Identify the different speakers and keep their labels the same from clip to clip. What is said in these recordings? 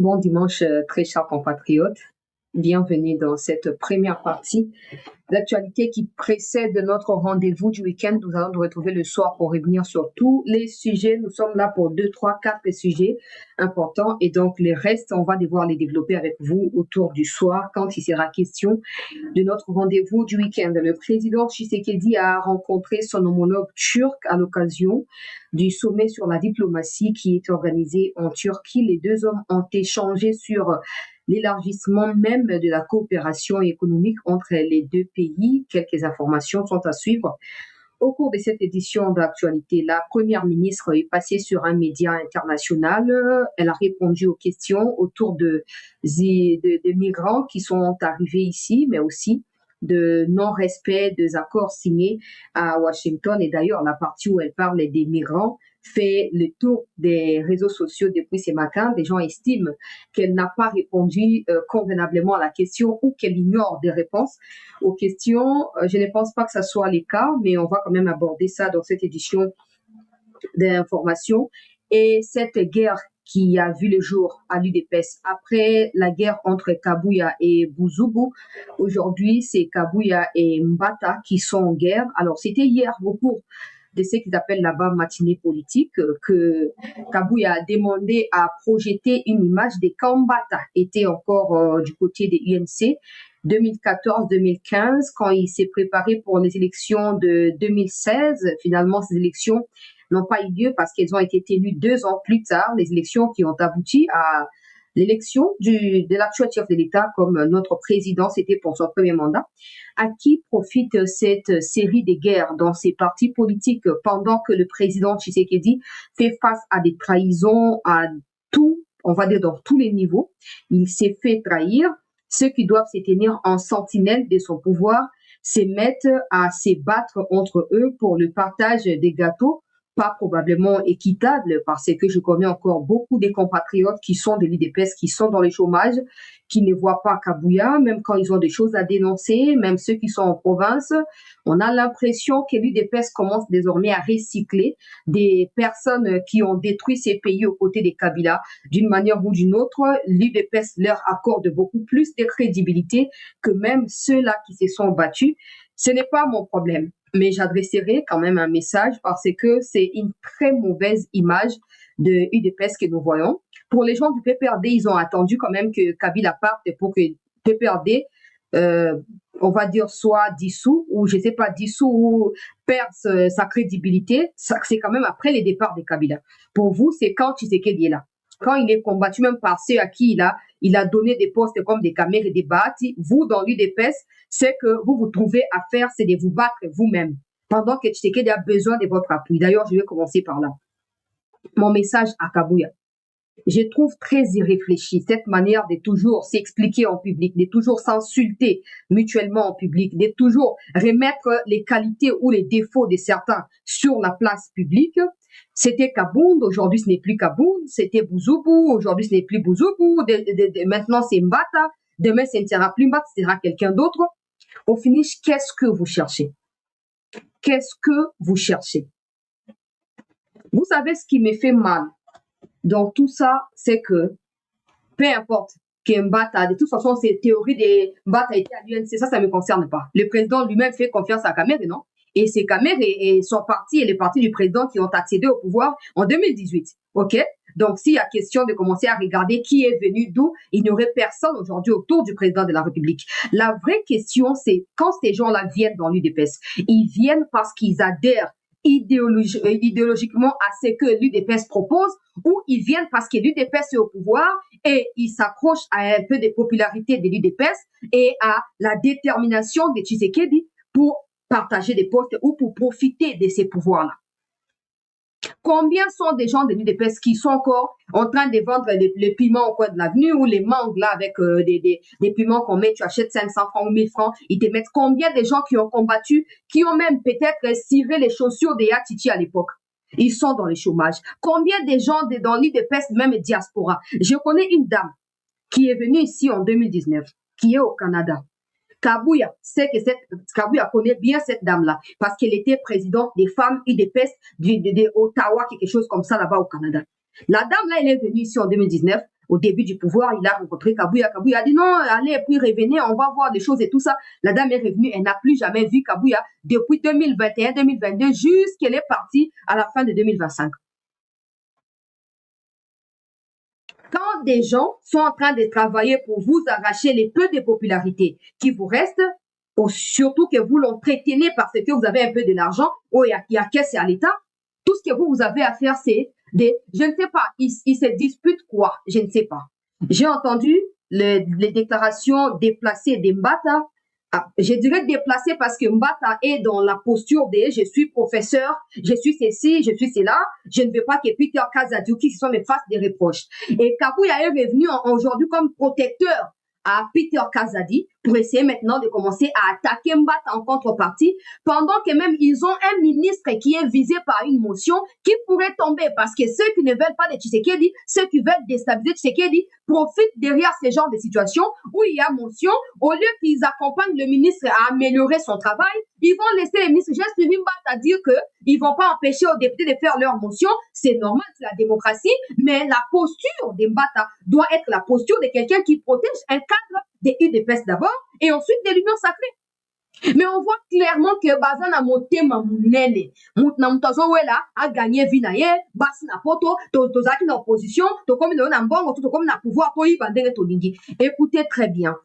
Speaker 1: Bon dimanche, très chers compatriotes. Bienvenue dans cette première partie d'actualité qui précède notre rendez-vous du week-end. Nous allons nous retrouver le soir pour revenir sur tous les sujets. Nous sommes là pour 2, 3, 4 sujets importants et donc les restes, on va devoir les développer avec vous autour du soir quand il sera question de notre rendez-vous du week-end. Le président Tshisekedi a rencontré son homologue turc à l'occasion du sommet sur la diplomatie qui est organisé en Turquie. Les deux hommes ont échangé sur l'élargissement même de la coopération économique entre les deux pays. Quelques informations sont à suivre. Au cours de cette édition d'actualité, la première ministre est passée sur un média international. Elle a répondu aux questions autour de migrants qui sont arrivés ici, mais aussi de non-respect des accords signés à Washington. Et d'ailleurs, la partie où elle parle des migrants fait le tour des réseaux sociaux depuis ce matin. Des gens estiment qu'elle n'a pas répondu convenablement à la question ou qu'elle ignore des réponses aux questions. Je ne pense pas que ça soit le cas, mais on va quand même aborder ça dans cette édition d'information. Et cette guerre qui a vu le jour à l'UDPS après la guerre entre Kabuya et Bouzougu. Aujourd'hui, c'est Kabuya et Mbata qui sont en guerre. Alors, c'était hier au cours de ce qu'ils appellent là-bas matinée politique, que Kabuya a demandé à projeter une image des Kambata, était encore du côté des UNC, 2014-2015, quand il s'est préparé pour les élections de 2016. Finalement, ces élections n'ont pas eu lieu parce qu'elles ont été tenues 2 ans plus tard, les élections qui ont abouti à l'élection de l'actuel chef de l'État comme notre président, c'était pour son premier mandat. À qui profite cette série de guerres dans ces partis politiques pendant que le président Tshisekedi fait face à des trahisons à tout, on va dire dans tous les niveaux. Il s'est fait trahir. Ceux qui doivent se tenir en sentinelle de son pouvoir se mettent à se battre entre eux pour le partage des gâteaux, pas probablement équitable, parce que je connais encore beaucoup de compatriotes qui sont de l'UDPS, qui sont dans le chômage, qui ne voient pas Kabuya, même quand ils ont des choses à dénoncer, même ceux qui sont en province. On a l'impression que l'UDPS commence désormais à recycler des personnes qui ont détruit ces pays aux côtés des Kabila. D'une manière ou d'une autre, l'UDPS leur accorde beaucoup plus de crédibilité que même ceux-là qui se sont battus. Ce n'est pas mon problème, mais j'adresserai quand même un message parce que c'est une très mauvaise image de UDPS que nous voyons. Pour les gens du PPRD, ils ont attendu quand même que Kabila parte pour que PPRD, on va dire, soit dissous, ou je sais pas, dissous ou perde sa crédibilité. C'est quand même après les départs de Kabila. Pour vous, c'est quand Tshisekedi est là. Quand il est combattu même par ceux à qui il a donné des postes comme des caméras et des bâtis, vous, dans l'UDPS, c'est que vous trouvez à faire, c'est de vous battre vous-même, pendant que Tshisekedi a besoin de votre appui. D'ailleurs, je vais commencer par là. Mon message à Kabuya. Je trouve très irréfléchi cette manière de toujours s'expliquer en public, de toujours s'insulter mutuellement en public, de toujours remettre les qualités ou les défauts de certains sur la place publique. C'était Kabound, aujourd'hui ce n'est plus Kabound, c'était Bouzougu, aujourd'hui ce n'est plus Bouzougu, maintenant c'est Mbata, demain ce ne sera plus Mbata, ce sera quelqu'un d'autre. Au finish, qu'est-ce que vous cherchez? Qu'est-ce que vous cherchez? Vous savez ce qui me fait mal dans tout ça, c'est que peu importe que Mbata, de toute façon, ces théories de Mbata étaient à l'UNC, ça ne me concerne pas. Le président lui-même fait confiance à Kamere, non? Et c'est Kamere et son parti et les partis du président qui ont accédé au pouvoir en 2018. OK? Donc, s'il y a question de commencer à regarder qui est venu d'où, il n'y aurait personne aujourd'hui autour du président de la République. La vraie question, c'est quand ces gens-là viennent dans l'UDPS, ils viennent parce qu'ils adhèrent idéologiquement à ce que l'UDPS propose, ou ils viennent parce que l'UDPS est au pouvoir et ils s'accrochent à un peu de popularité de l'UDPS et à la détermination de Tshisekedi pour partager des postes ou pour profiter de ces pouvoirs-là. Combien sont des gens de l'UDPS qui sont encore en train de vendre les piments au coin de l'avenue ou les mangues là avec des piments qu'on met, tu achètes 500 francs ou 1000 francs, ils te mettent combien de gens qui ont combattu, qui ont même peut-être ciré les chaussures des Yatiti à l'époque? Ils sont dans le chômage. Combien de gens dans l'UDPS, même diaspora? Je connais une dame qui est venue ici en 2019, qui est au Canada. Kabuya sait que Kabuya connaît bien cette dame-là parce qu'elle était présidente des femmes UDPS d'Ottawa, quelque chose comme ça là-bas au Canada. La dame-là, elle est venue ici en 2019. au début du pouvoir, il a rencontré Kabouya. Kabouya a dit non, allez, puis revenez, on va voir des choses et tout ça. La dame est revenue, elle n'a plus jamais vu Kabouya depuis 2021-2022 jusqu'elle est partie à la fin de 2025. Quand des gens sont en train de travailler pour vous arracher les peu de popularité qui vous restent, ou surtout que vous l'entretenez parce que vous avez un peu de l'argent, ou il y a caisse à l'État, tout ce que vous avez à faire, c'est je ne sais pas, ils se disputent quoi, je ne sais pas. J'ai entendu les déclarations déplacées de Mbata. Je dirais déplacé parce que Mbata est dans la posture de je suis professeur, je suis ceci, je suis cela, je ne veux pas que Peter Kazadiouki soit me fasse des reproches. Et Kabouya est revenu aujourd'hui comme protecteur à Peter Kazadi pour essayer maintenant de commencer à attaquer Mbata en contrepartie, pendant que même ils ont un ministre qui est visé par une motion qui pourrait tomber parce que ceux qui ne veulent pas de Tshisekedi, ceux qui veulent déstabiliser Tshisekedi, profitent derrière ce genre de situation où il y a motion. Au lieu qu'ils accompagnent le ministre à améliorer son travail, ils vont laisser le ministre. J'ai suivi Mbata dire qu'ils ne vont pas empêcher aux députés de faire leur motion. C'est normal, c'est la démocratie, mais la posture de Mbata doit être la posture de quelqu'un qui protège un cadre des UDPS d'abord et ensuite de l'Union sacrée. Mais on voit clairement que Bazan a monté ma mounene. Moutnamutazowela a gagné Vinaye, Bas na poto, Tozaki na opposition, to comme na mbongo, to comme na pouvoir, to bandere tolingi. Écoutez très bien.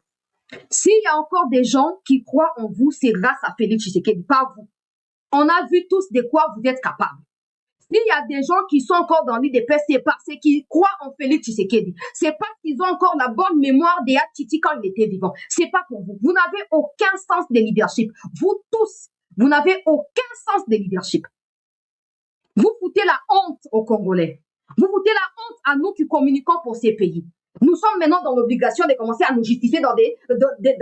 Speaker 1: S'il y a encore des gens qui croient en vous, c'est grâce à Félix Tshisekedi, pas vous. On a vu tous de quoi vous êtes capables. S'il y a des gens qui sont encore dans l'UDPS, c'est parce qu'ils croient en Félix Tshisekedi. C'est parce qu'ils ont encore la bonne mémoire des Tchiti quand il était vivant. C'est pas pour vous. Vous n'avez aucun sens de leadership. Vous tous, vous n'avez aucun sens de leadership. Vous foutez la honte aux Congolais. Vous foutez la honte à nous qui communiquons pour ces pays. Nous sommes maintenant dans l'obligation de commencer à nous justifier dans des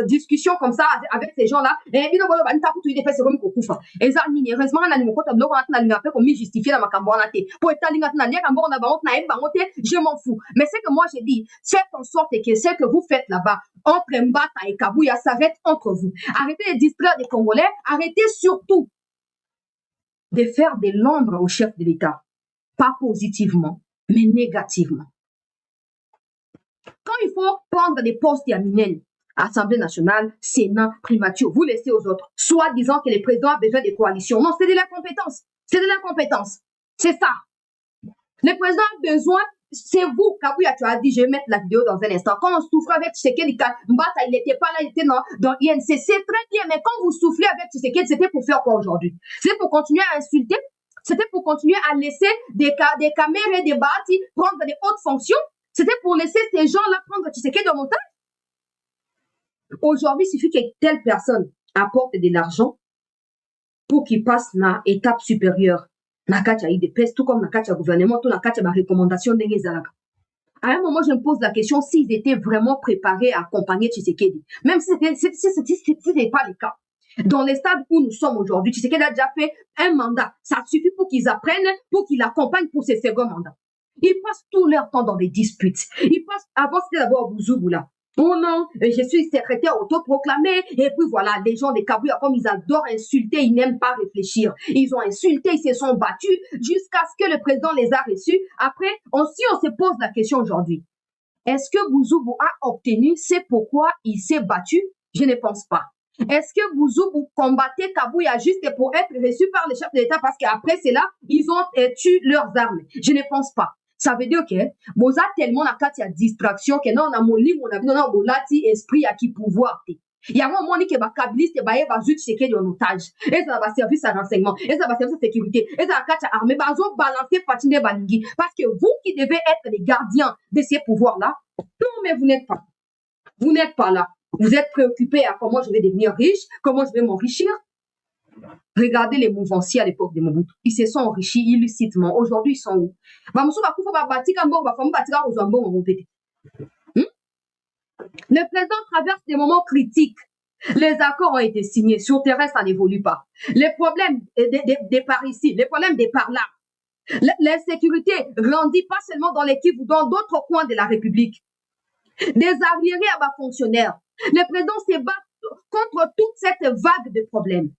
Speaker 1: discussions comme ça avec ces gens-là. Et ils ont dit que tu c'est comme Kokufa. Et ça, heureusement, on a mis mon compte à bloc, on a mis un peu comme justifier dans ma camboinate. Pour être allé maintenant, je m'en fous. Mais c'est que moi, j'ai dit, faites en sorte que ce que vous faites là-bas, entre Mbata et Kabouya, s'arrête entre vous. Arrêtez de distraire les Congolais. Arrêtez surtout de faire de l'ombre au chef de l'État. Pas positivement, mais négativement. Quand il faut prendre des postes yaminels, Assemblée nationale, Sénat, primature, vous laissez aux autres, soit disant que le président a besoin de coalitions. Non, c'est de l'incompétence. C'est de l'incompétence. C'est ça. Le président a besoin, c'est vous, Kabouya, tu as dit, je vais mettre la vidéo dans un instant. Quand on souffle avec Tshisekedi, Mbata, il n'était pas là, il était dans INC. C'est très bien, mais quand vous soufflez avec Tshisekedi, c'était pour faire quoi aujourd'hui? C'est pour continuer à insulter? C'était pour continuer à laisser des caméras et des bâtis prendre des hautes fonctions? C'était pour laisser ces gens-là prendre Tshisekedi en montage. Aujourd'hui, il suffit que telle personne apporte de l'argent pour qu'il passe à l'étape supérieure. Nakacha IDPS, tout comme Nakacha gouvernement, tout Nakacha ma recommandation d'Engezalaka. À un moment, je me pose la question s'ils étaient vraiment préparés à accompagner Tshisekedi. Même si ce n'était pas le cas. Dans les stades où nous sommes aujourd'hui, Tshisekedi a déjà fait un mandat. Ça suffit pour qu'ils apprennent, pour qu'ils l'accompagnent pour ses seconds mandats. Ils passent tout leur temps dans des disputes. Ils passent, avant c'était d'abord Bouzou là. Oh non, je suis secrétaire autoproclamé. Et puis voilà, les gens des Kabouya, comme ils adorent insulter, ils n'aiment pas réfléchir. Ils ont insulté, ils se sont battus jusqu'à ce que le président les a reçus. Après, si on se pose la question aujourd'hui, est-ce que Bouzou a obtenu, c'est pourquoi il s'est battu? Je ne pense pas. Est-ce que Bouzou combattait Kabouya juste pour être reçu par le chef de l'État parce qu'après c'est là, ils ont tué leurs armes? Je ne pense pas. Ça veut dire que boza tellement na kati ya distraction que non na molimo na bino na bolati esprit à qui pouvoir te. Il y a un moment que ba kabiliste ba ye ba zut cheke de otage. Et ça va service à renseignement, et ça va service à sécurité, et ça va kati armée ba zo balancer patiner balingi parce que vous qui devez être les gardiens de ces pouvoirs là, non mais vous n'êtes pas. Vous n'êtes pas là. Vous êtes préoccupé à comment je vais devenir riche, comment je vais m'enrichir. Regardez les mouvanciers à l'époque de Mobutu. Ils se sont enrichis illicitement. Aujourd'hui, ils sont où? Le président traverse des moments critiques. Les accords ont été signés. Sur terrain, ça n'évolue pas. Les problèmes des par ici, les problèmes des par là. L'insécurité grandit pas seulement dans l'équipe ou dans d'autres coins de la République. Des arriérés à bas fonctionnaires. Le président se bat contre toute cette vague de problèmes.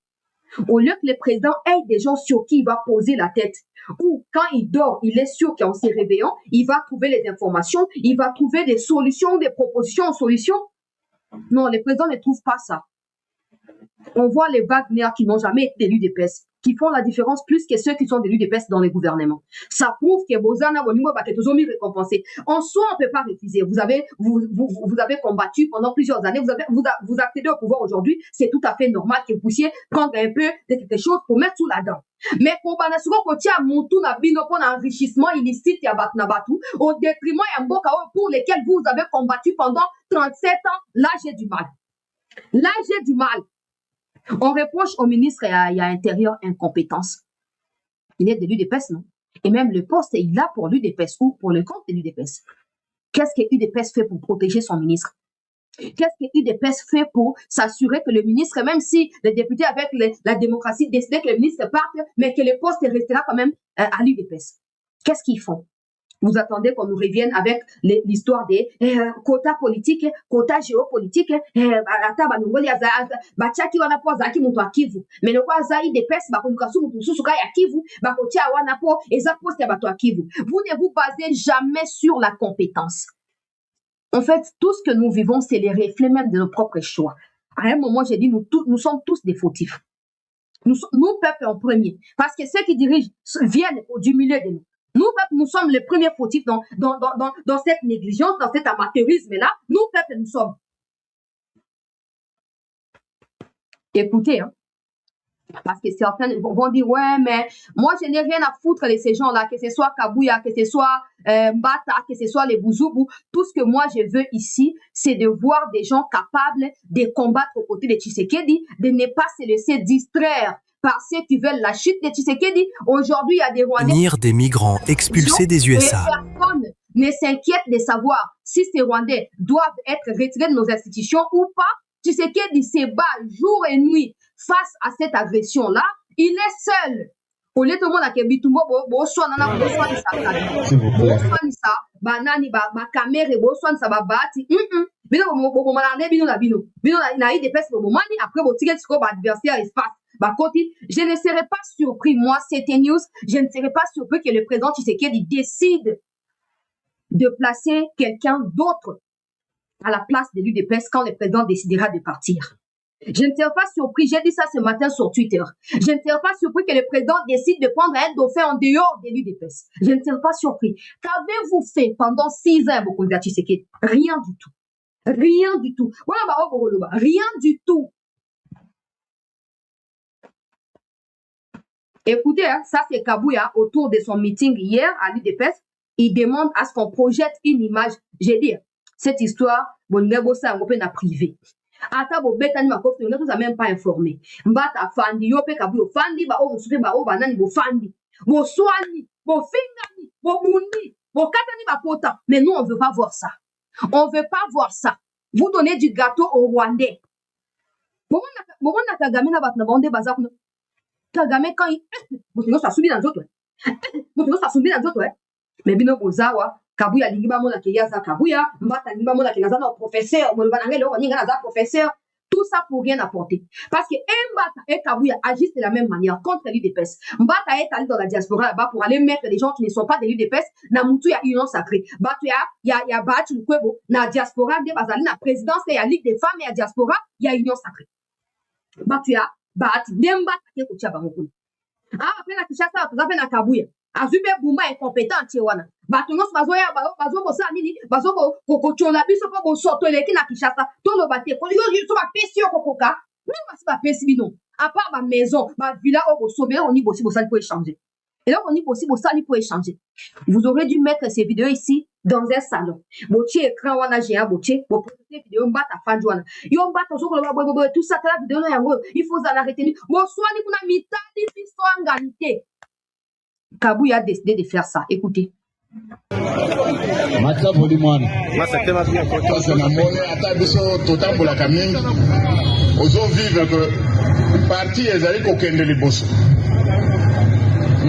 Speaker 1: Au lieu que le président ait des gens sur qui il va poser la tête, ou quand il dort, il est sûr qu'en se réveillant, il va trouver les informations, il va trouver des solutions, des propositions en solutions. Non, les présidents ne trouvent pas ça. On voit les Wagner qui n'ont jamais été élus d'EPS, qui font la différence plus que ceux qui sont élus d'EPS dans les gouvernements. Ça prouve que Bozana Bonimo va être toujours récompensé. En soi, on ne peut pas refuser. Vous avez combattu pendant plusieurs années, vous accédez au pouvoir aujourd'hui, c'est tout à fait normal que vous puissiez prendre un peu de quelque chose pour mettre sous la dent. Mais pour Banasuro Kotia Montou na bino pour l'enrichissement illicite ya Batnabatu, au détriment et pour lesquels vous avez combattu pendant 37 ans, là j'ai du mal. Là j'ai du mal. On reproche au ministre et à Intérieur incompétence. Il est de l'UDPS, non? Et même le poste, il a pour l'UDPS ou pour le compte de l'UDPS. Qu'est-ce que l'UDPS fait pour protéger son ministre? Qu'est-ce que l'UDPS fait pour s'assurer que le ministre, même si les députés avec la démocratie décidaient que le ministre parte, mais que le poste restera quand même à l'UDPS? Qu'est-ce qu'ils font? Vous attendez qu'on nous revienne avec l'histoire des quotas politiques, quotas géopolitiques, mais le quoi zaï des pes, vous ne vous basez jamais sur la compétence. En fait, tout ce que nous vivons, c'est les reflets même de nos propres choix. À un moment, j'ai dit, nous sommes tous des fautifs. Nous, peuple en premier. Parce que ceux qui dirigent viennent du milieu de nous. Nous, peuple, nous sommes les premiers fautifs dans cette négligence, dans cet amateurisme-là. Nous, peuple, nous sommes. Écoutez, hein, parce que certains vont dire, ouais, mais moi, je n'ai rien à foutre de ces gens-là, que ce soit Kabouya, que ce soit Mbata, que ce soit les Bouzoubu. Tout ce que moi, je veux ici, c'est de voir des gens capables de combattre aux côtés de Tshisekedi, de ne pas se laisser distraire par ceux qui veulent la chute de Tshisekedi. Aujourd'hui, il y a des Rwandais.
Speaker 2: Venir des migrants expulsés des USA.
Speaker 1: Et personne ne s'inquiète de savoir si ces Rwandais doivent être retirés de nos institutions ou pas. Tshisekedi se bat jour et nuit face à cette agression-là. Il est seul. Au lieu de tout le monde a kebitumbo, je ne serais pas surpris, moi, c'était news, je ne serais pas surpris que le président Tshisekedi décide de placer quelqu'un d'autre à la place de l'UDPS quand le président décidera de partir. Je ne serais pas surpris, j'ai dit ça ce matin sur Twitter, je ne serais pas surpris que le président décide de prendre un dauphin en dehors de l'UDPS. Je ne serais pas surpris. Qu'avez-vous fait pendant 6 ans, Bokonza Tshisekedi? Rien du tout. Rien du tout. Rien du tout. Écoutez, hein, ça c'est Kabouya autour de son meeting hier à l'UDPS. Il demande à ce qu'on projette une image. J'ai dit, cette histoire, bon, ça a privé. Ata bo betani makofi on ne même pas informé. Mbata fandi yo pe Kabouya fandi ba o musupe ba o banani bo fandi. Bo swani, bo fingani, bo mundi, bo katani ba pota. Mais nous on veut pas voir ça. On veut pas voir ça. Vous donnez du gâteau aux Rwandais. Bon na Kagame na batna bande bazak no. Kagame quand il ça soubi dans d'autres. Ça soubi dans d'autres. Mais bino bozawa Kabouya lingiba mona ke yaza Kabouya, Mbata lingiba mona ke naza na professeur, mona banangé lo ninga naza professeur. Tout ça pour rien apporter. Parce que Mbata et Kabouya agissent de la même manière contre l'UDPS. Mbata est allé dans la diaspora là-bas pour aller mettre des gens qui ne sont pas de l'UDPS. Na mutu ya union sacrée. Batu ya Batu Kwebo na diaspora de bazali na présidence et ya Ligue des femmes et ya diaspora, ya union sacrée. Batu ya Batu Mbata ke kutia bangokuni. Ah, après la Kishasa, après la Kabouya. Azube Bumba incompétent tiwana. Batunos bazoya bazo bosa nini bazo ko chona biso ko soto leki na Kishasa. Tolo bate ko yo so ba pesi yo kokoka. Ni ba si ba pesi bino. À part ma maison, ma villa au sommet, on y bossi bossali pour échanger. Et là on y bossi bossali pour échanger. Vous aurez dû mettre ces vidéos ici dans un salon. Bochi écran wana géant bochi, bo poster vidéo mbata fanjwana. Yo mbata zo ko ba tout ça la vidéo yango, il faut en arrêter. Bo swani kuna mitadi biso angalité. Kabouya a décidé de faire ça. Écoutez.
Speaker 3: Nous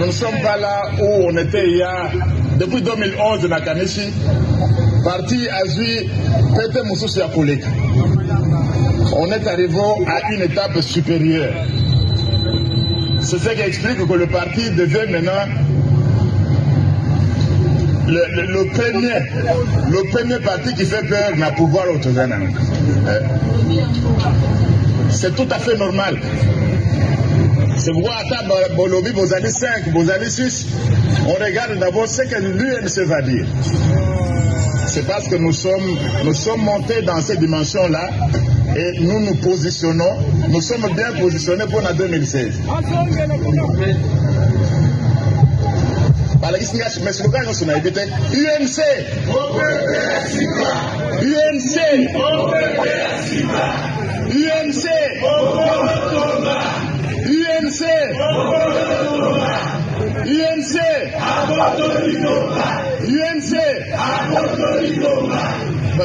Speaker 3: ne sommes pas là où on était il y a, depuis 2011 dans Kanishi, parti Azui, Pete Moussous Yakolek. On est arrivé à une étape supérieure. C'est ce qui explique que le parti devient maintenant le premier parti qui fait peur n'a pouvoir au Tanzanie. C'est tout à fait normal. C'est pourquoi à Bolobi, vos années 5, vos années 6, on regarde d'abord ce que l'UNC va dire. C'est parce que nous sommes montés dans cette dimension-là et nous nous positionnons, nous sommes bien positionnés pour la 2016. Mais c'est le cas, nous avons dit UNC,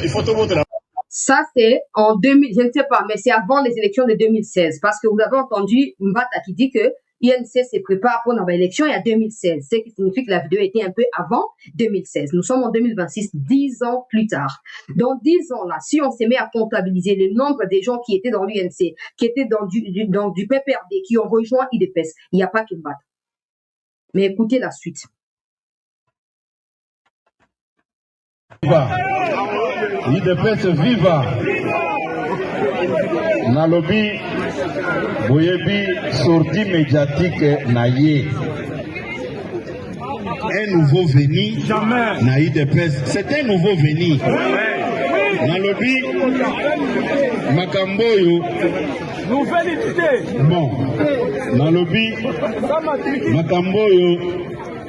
Speaker 3: il faut tout voter là.
Speaker 1: Ça, c'est en 2000, je ne sais pas, mais c'est avant les élections de 2016. Parce que vous avez entendu Mbata qui dit que INC se prépare pour l'élection il y a 2016. Ce qui signifie que la vidéo était un peu avant 2016. Nous sommes en 2026, 10 ans plus tard. Dans 10 ans, là, si on se met à comptabiliser le nombre des gens qui étaient dans l'UNC, qui étaient dans du PPRD, qui ont rejoint IDPS, il n'y a pas que Mbata. Mais écoutez la suite.
Speaker 4: IDPS viva nalobi boyebi sortie médiatique naye un nouveau venu na IDPS c'est un nouveau venu nalobi makamboyo nouvelle idée bon nalobi makamboyo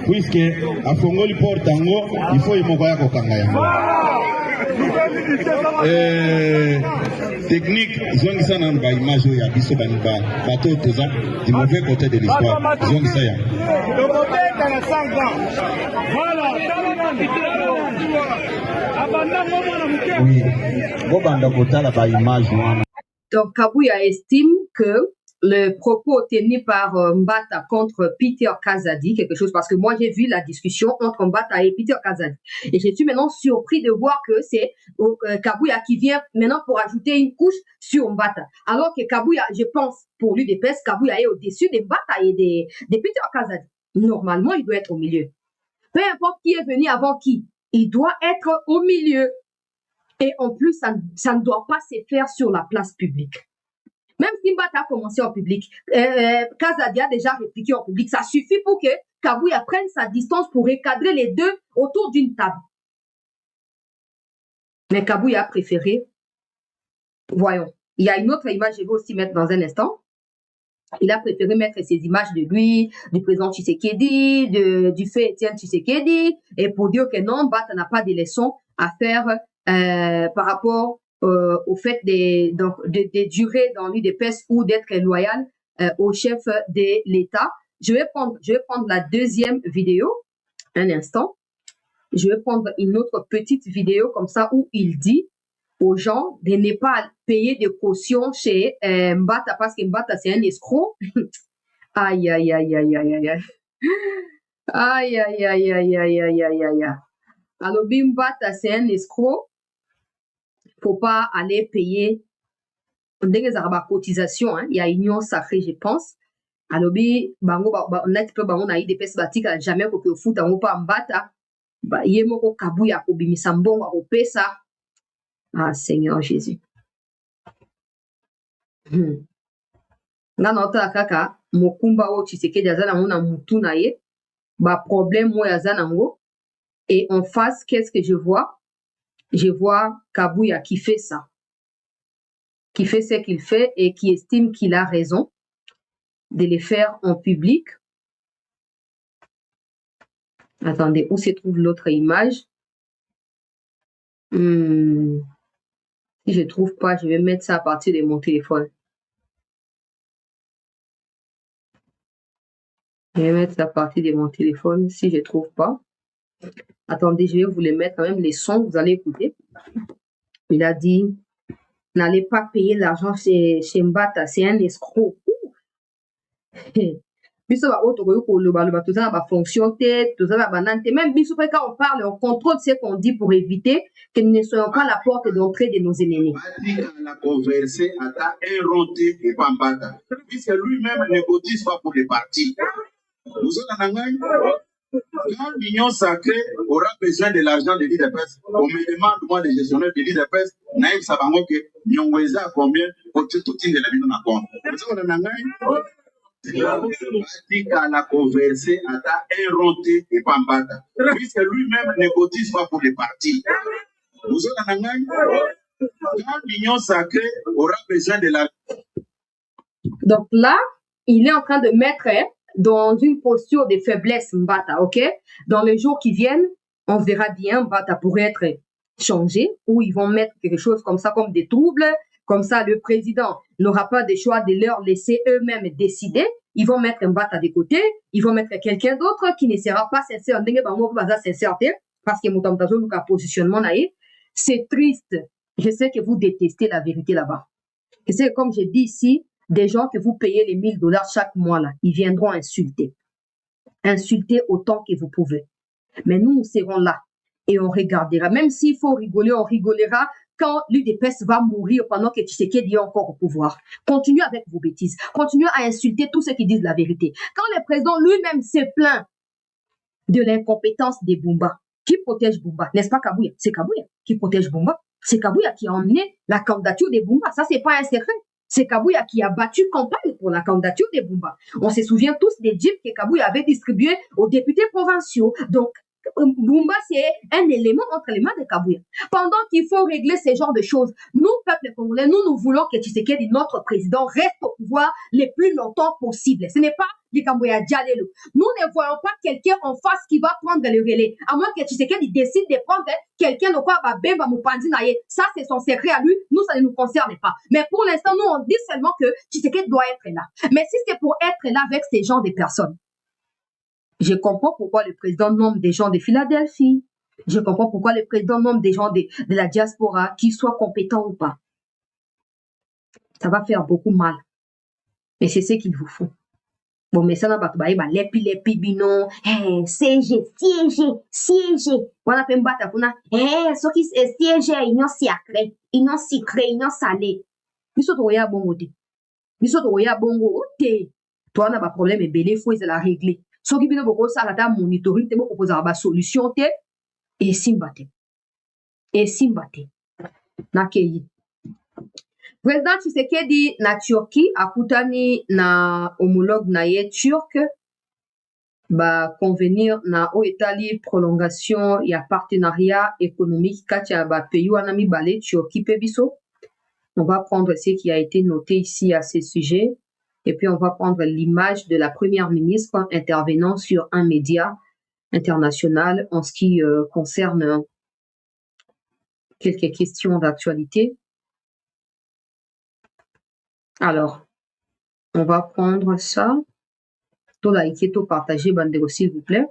Speaker 4: puisque afongoli porte yango il faut imoko ya kokanga yango technique zongisa na ba image ya biso bani ba bato toza du mauvais côté de l'histoire zongisa ya oui bo banda kotala ba image wana.
Speaker 1: Donc Kabuya estime que le propos tenu par Mbata contre Peter Kazadi, quelque chose, parce que moi j'ai vu la discussion entre Mbata et Peter Kazadi. Et je suis maintenant surpris de voir que c'est Kabuya qui vient maintenant pour ajouter une couche sur Mbata. Alors que Kabuya, je pense, pour lui l'UDPS, Kabuya est au-dessus de Mbata et de Peter Kazadi. Normalement, il doit être au milieu. Peu importe qui est venu avant qui, il doit être au milieu. Et en plus, ça ne doit pas se faire sur la place publique. Même si Mbata a commencé en public, Kazadi a déjà répliqué en public, ça suffit pour que Kabuya prenne sa distance pour recadrer les deux autour d'une table. Mais Kabuya a préféré, voyons, il y a une autre image, je vais aussi mettre dans un instant. Il a préféré mettre ces images de lui, du président Tshisekedi, du fait Étienne Tshisekedi, et pour dire que non, Mbata n'a pas de leçons à faire par rapport au fait de durer dans l'UDPS ou d'être loyal au chef de l'État. Je vais prendre la deuxième vidéo, un instant. Je vais prendre une autre petite vidéo comme ça où il dit aux gens de ne pas payer de caution chez Mbata parce que Mbata c'est un escroc. Aïe, aïe, aïe, aïe, aïe, aïe. Aïe, aïe, aïe, aïe, aïe, aïe, aïe, aïe. Alors, Mbata c'est un escroc. Faut pas aller payer des cotisations, hein. Il y a union sacrée, je pense. Alors, bango, on a peu bango na IDPS batika jamais ko ke futa ngo pa Mbata. Ba yemoko Kabuya ko bimisa mbongo ko pesa. Ah, Seigneur Jésus. Nana ota kaka mokumba o Tshisekedi azana ngona mutu na ye. Ba problème mo yazana ngo. Et en face, qu'est-ce que je vois? Je vois Kabuya qui fait ça, qui fait ce qu'il fait et qui estime qu'il a raison de le faire en public. Attendez, où se trouve l'autre image? Si je ne trouve pas, je vais mettre ça à partir de mon téléphone. Je vais mettre ça à partir de mon téléphone si je ne trouve pas. Attendez, je vais vous les mettre quand même, les sons, vous allez écouter. Il a dit, n'allez pas payer l'argent chez Mbata, c'est un escroc. biso ba auto ko le tout ça ba fonction tête tout ça ba banante même biso quand on parle on contrôle ce qu'on dit pour éviter que nous ne soyons pas la porte d'entrée de nos ennemis.
Speaker 4: La converser à un ronté et Pambata, puisque lui-même ne cotise pas pour les partis. Vous avez quand l'Union sacrée aura besoin de l'argent de l'IDPS, on me demande, moi, les gestionnaires de l'IDPS, Naïf Sabango, que Nyongweza a combien pour tout de la vie de ma compte. Vous avez la converser à un ronté et Pambata, puisque lui-même ne cotise pas pour les partis. Vous avez quand l'Union sacrée aura besoin de l'argent.
Speaker 1: Donc là, il est en train de mettre dans une posture de faiblesse Mbata, ok? Dans les jours qui viennent, on verra bien, Mbata pourrait être changé, ou ils vont mettre quelque chose comme ça, comme des troubles, comme ça le président n'aura pas de choix de leur laisser eux-mêmes décider, ils vont mettre Mbata de côté, ils vont mettre quelqu'un d'autre qui ne sera pas sincère, parce que mon positionnement, c'est triste. Je sais que vous détestez la vérité là-bas. Et c'est comme j'ai dit ici, des gens que vous payez les $1000 chaque mois là, ils viendront insulter. Insulter autant que vous pouvez. Mais nous serons là et on regardera. Même s'il faut rigoler, on rigolera quand l'UDPS va mourir pendant que Tshisekedi est encore au pouvoir. Continuez avec vos bêtises. Continuez à insulter tous ceux qui disent la vérité. Quand le président lui-même se plaint de l'incompétence des Bumba, qui protège Bumba? N'est-ce pas Kabouya? C'est Kabouya qui protège Bumba. C'est Kabouya qui a emmené la candidature des Bumba. Ça, c'est pas un secret. C'est Kabouya qui a battu campagne pour la candidature des Bumba. On se souvient tous des jeeps que Kabouya avait distribués aux députés provinciaux. Donc, Bumba, c'est un élément entre les mains de Kabouya. Pendant qu'il faut régler ce genre de choses, nous, peuple congolais, nous voulons que Tshisekedi, notre président, reste au pouvoir le plus longtemps possible. Ce n'est pas du Kabouya Djalelo. Nous ne voyons pas quelqu'un en face qui va prendre le relais. À moins que Tshisekedi décide de prendre quelqu'un de quoi va bemba mupandi naye. Ça, c'est son secret à lui. Nous, ça ne nous concerne pas. Mais pour l'instant, nous, on dit seulement que Tshisekedi doit être là. Mais si c'est pour être là avec ces gens de personnes, je comprends pourquoi le président nomme des gens de Philadelphie. Je comprends pourquoi le président nomme des gens de la diaspora, qu'ils soient compétents ou pas. Ça va faire beaucoup mal. Et c'est ce qu'il vous faut. Bon, mais ça n'a pas de bail, l'épi, bino, siège. Voilà, fait m'battre, ce qui est siège, union sacré, union salé. Miso to ya bongo te. Miso to ya bongo te. Toi, on a pas problème, et belé, faut la régler. Ce qui vient beaucoup ça la monitoring te proposer ba solution te et simbate na keyi président Tshisekedi na Turquie akutani na homologue na ye turc ba convenir na o etali prolongation ya partenariat économique kati ya ba pays wana mibale Turquie pe biso. On va prendre ce qui a été noté ici à ce sujet. Et puis, on va prendre l'image de la première ministre intervenant sur un média international en ce qui concerne quelques questions d'actualité. Alors, on va prendre ça. Tout like, tout partager, bandero, s'il vous plaît.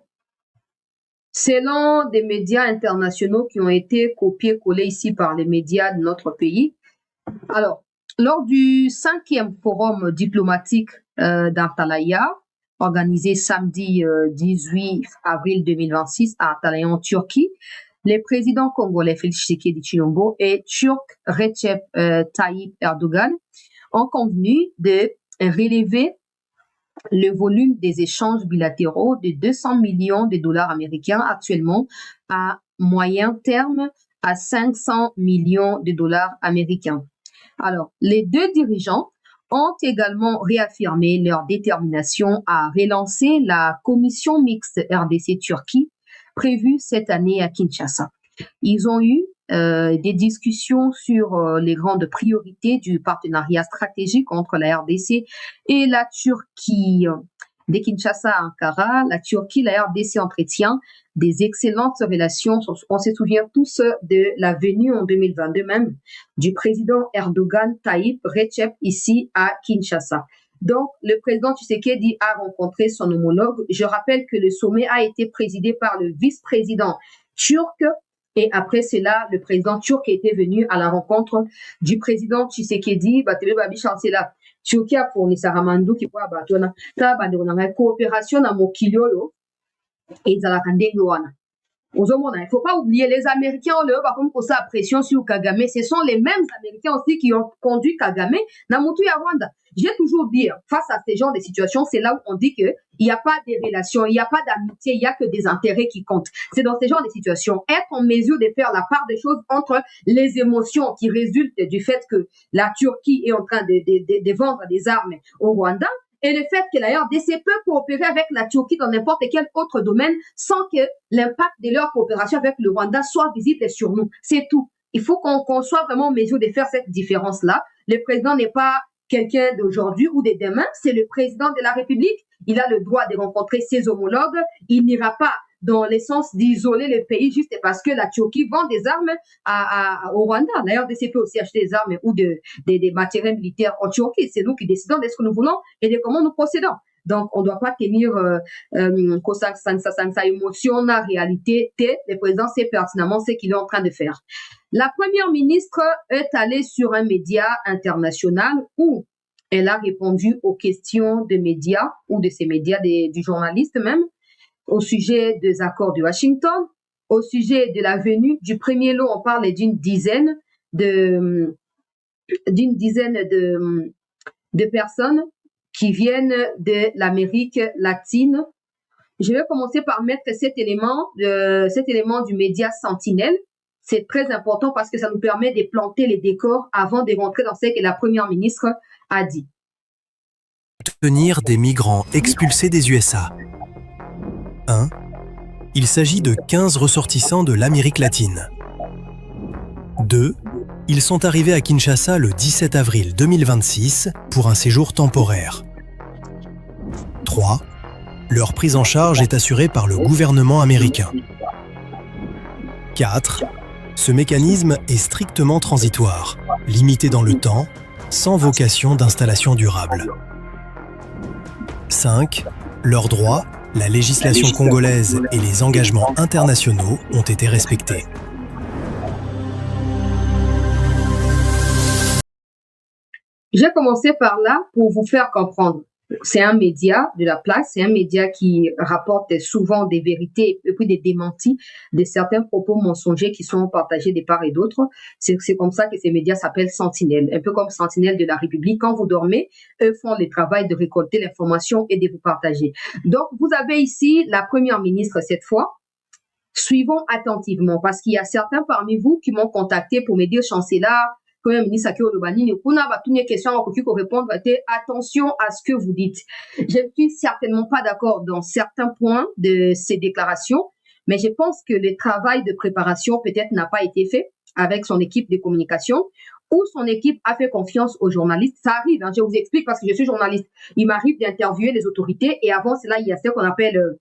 Speaker 1: Selon des médias internationaux qui ont été copiés-collés ici par les médias de notre pays. Alors, lors du 5e forum diplomatique d'Antalya, organisé samedi 18 avril 2026 à Antalya en Turquie, les présidents congolais Félix Tshisekedi Tshilombo et turc Recep Tayyip Erdogan ont convenu de relever le volume des échanges bilatéraux de 200 millions de dollars américains actuellement à moyen terme à 500 millions de dollars américains. Alors, les deux dirigeants ont également réaffirmé leur détermination à relancer la commission mixte RDC-Turquie prévue cette année à Kinshasa. Ils ont eu des discussions sur les grandes priorités du partenariat stratégique entre la RDC et la Turquie. De Kinshasa à Ankara, la Turquie, la RDC entretient des excellentes relations. On se souvient tous de la venue en 2022 même du président Erdogan Tayyip Recep ici à Kinshasa. Donc, le président Tshisekedi a rencontré son homologue. Je rappelle que le sommet a été présidé par le vice-président turc Et après cela, le président turc était venu à la rencontre du président Tshisekedi, batebe babi chancela. Turquie a fourni Saramandu qui pourra batona. Ta bandona coopération na mokili oyo ezalaka ndenge wana. Il ne faut pas oublier, les Américains, par contre, pour ça, pression sur Kagame, ce sont les mêmes Américains aussi qui ont conduit Kagame dans Motu ya Rwanda. J'ai toujours dit, face à ces genres de situations, c'est là où on dit qu'il n'y a pas de relations, il n'y a pas d'amitié, il n'y a que des intérêts qui comptent. C'est dans ces genres de situations, être en mesure de faire la part des choses entre les émotions qui résultent du fait que la Turquie est en train de vendre des armes au Rwanda, et le fait que la RDC peut coopérer avec la Turquie dans n'importe quel autre domaine sans que l'impact de leur coopération avec le Rwanda soit visible sur nous. C'est tout. Il faut qu'on soit vraiment en mesure de faire cette différence-là. Le président n'est pas quelqu'un d'aujourd'hui ou de demain, c'est le président de la République. Il a le droit de rencontrer ses homologues. Il n'ira pas dans le sens d'isoler le pays juste parce que la Turquie vend des armes au Rwanda. La RDC peut aussi acheter des armes ou des matériels militaires en Turquie. C'est nous qui décidons de ce que nous voulons et de comment nous procédons. Donc, on ne doit pas tenir sa émotion, la réalité. Le président sait pertinemment ce qu'il est en train de faire. La première ministre est allée sur un média international où elle a répondu aux questions des médias ou de ces médias, du journaliste même, au sujet des accords de Washington, au sujet de la venue du premier lot, on parle d'une dizaine de personnes qui viennent de l'Amérique latine. Je vais commencer par mettre cet élément du média Sentinelle. C'est très important parce que ça nous permet de planter les décors avant de rentrer dans ce que la première ministre a dit.
Speaker 2: Tenir des migrants expulsés des USA. 1. Il s'agit de 15 ressortissants de l'Amérique latine. 2. Ils sont arrivés à Kinshasa le 17 avril 2026 pour un séjour temporaire. 3. Leur prise en charge est assurée par le gouvernement américain. 4. Ce mécanisme est strictement transitoire, limité dans le temps, sans vocation d'installation durable. 5. Leurs droits, la législation congolaise et les engagements internationaux ont été respectés.
Speaker 1: J'ai commencé par là pour vous faire comprendre. C'est un média de la place, c'est un média qui rapporte souvent des vérités et puis des démentis de certains propos mensongers qui sont partagés de part et d'autre. C'est comme ça que ces médias s'appellent Sentinelles, un peu comme Sentinelles de la République. Quand vous dormez, eux font le travail de récolter l'information et de vous partager. Donc, vous avez ici la première ministre cette fois. Suivons attentivement parce qu'il y a certains parmi vous qui m'ont contacté pour me dire, chancelier, Premier ministre Aki Olobanini, kuna batunye question pour répondre, attention à ce que vous dites. Je ne suis certainement pas d'accord dans certains points de ces déclarations, mais je pense que le travail de préparation peut-être n'a pas été fait avec son équipe de communication ou son équipe a fait confiance aux journalistes. Ça arrive, je vous explique parce que je suis journaliste. Il m'arrive d'interviewer les autorités et avant cela, il y a ce qu'on appelle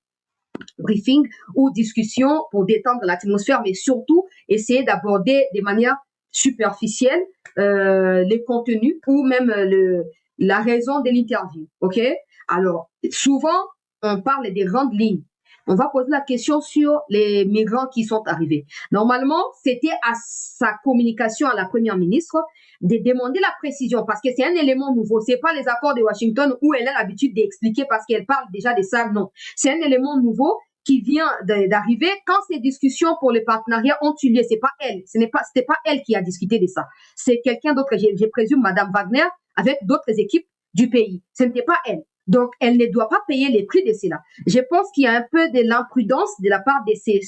Speaker 1: briefing ou discussion pour détendre l'atmosphère, mais surtout essayer d'aborder de manière superficielle les contenus ou même la raison de l'interview. Ok? Alors, souvent, on parle des grandes lignes. On va poser la question sur les migrants qui sont arrivés. Normalement, c'était à sa communication à la première ministre de demander la précision parce que c'est un élément nouveau. C'est pas les accords de Washington où elle a l'habitude d'expliquer parce qu'elle parle déjà de ça. Non. C'est un élément nouveau qui vient d'arriver quand ces discussions pour les partenariats ont eu lieu. C'est pas elle. C'était pas elle qui a discuté de ça. C'est quelqu'un d'autre. Je présume Madame Wagner avec d'autres équipes du pays. Ce n'était pas elle. Donc, elle ne doit pas payer les prix de cela. Je pense qu'il y a un peu de l'imprudence de la part de ces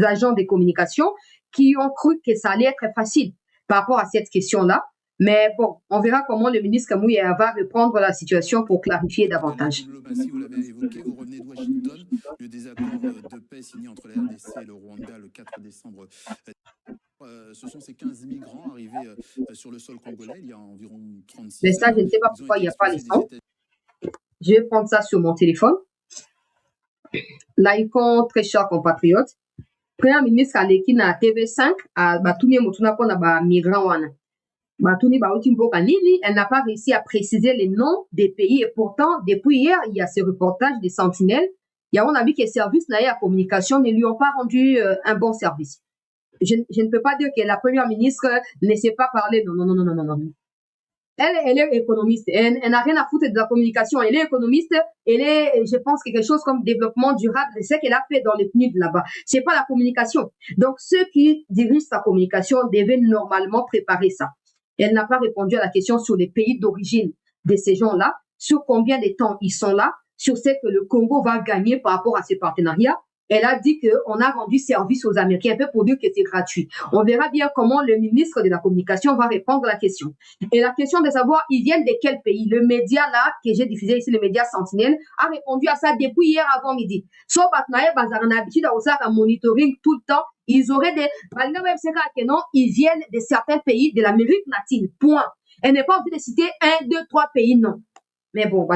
Speaker 1: agents de communication qui ont cru que ça allait être facile par rapport à cette question-là. Mais bon, on verra comment le ministre Kamouya va reprendre la situation pour clarifier davantage.
Speaker 5: Vous l'avez évoqué, vous revenez de Washington, le désaccord de paix signé entre la RDC et le Rwanda le 4 décembre. Ce sont ces 15 migrants arrivés sur le sol congolais il y a environ 36 ans.
Speaker 1: Mais ça, je ne sais pas pourquoi il n'y a pas les sons. Je vais prendre ça sur mon téléphone. L'icône, très cher compatriote. Premier ministre Alekina TV5 à Batouné Motuna Pona migrant wana. Elle n'a pas réussi à préciser les noms des pays et pourtant, depuis hier, il y a ce reportage des Sentinelles. Il y a un ami qui est service à la communication ne lui ont pas rendu un bon service. je ne peux pas dire que la première ministre ne sait pas parler. Non, non, non, non, non, non. Elle est économiste. Elle n'a rien à foutre de la communication. Elle est économiste. Elle est, je pense, quelque chose comme développement durable. C'est ce qu'elle a fait dans les PNUD là-bas. C'est pas la communication. Donc, ceux qui dirigent sa communication devaient normalement préparer ça. Elle n'a pas répondu à la question sur les pays d'origine de ces gens-là, sur combien de temps ils sont là, sur ce que le Congo va gagner par rapport à ces partenariats. Elle a dit qu'on a rendu service aux Américains, un peu pour dire que c'est gratuit. On verra bien comment le ministre de la Communication va répondre à la question. Et la question de savoir, ils viennent de quel pays? Le média là, que j'ai diffusé ici, le média Sentinelle, a répondu à ça depuis hier avant-midi. Sauf que on a l'habitude à monitoring tout le temps. Ils auraient des... Ils viennent de certains pays de l'Amérique latine, point. Elle n'est pas obligée de citer 1, 2, 3 pays, non. Mais bon,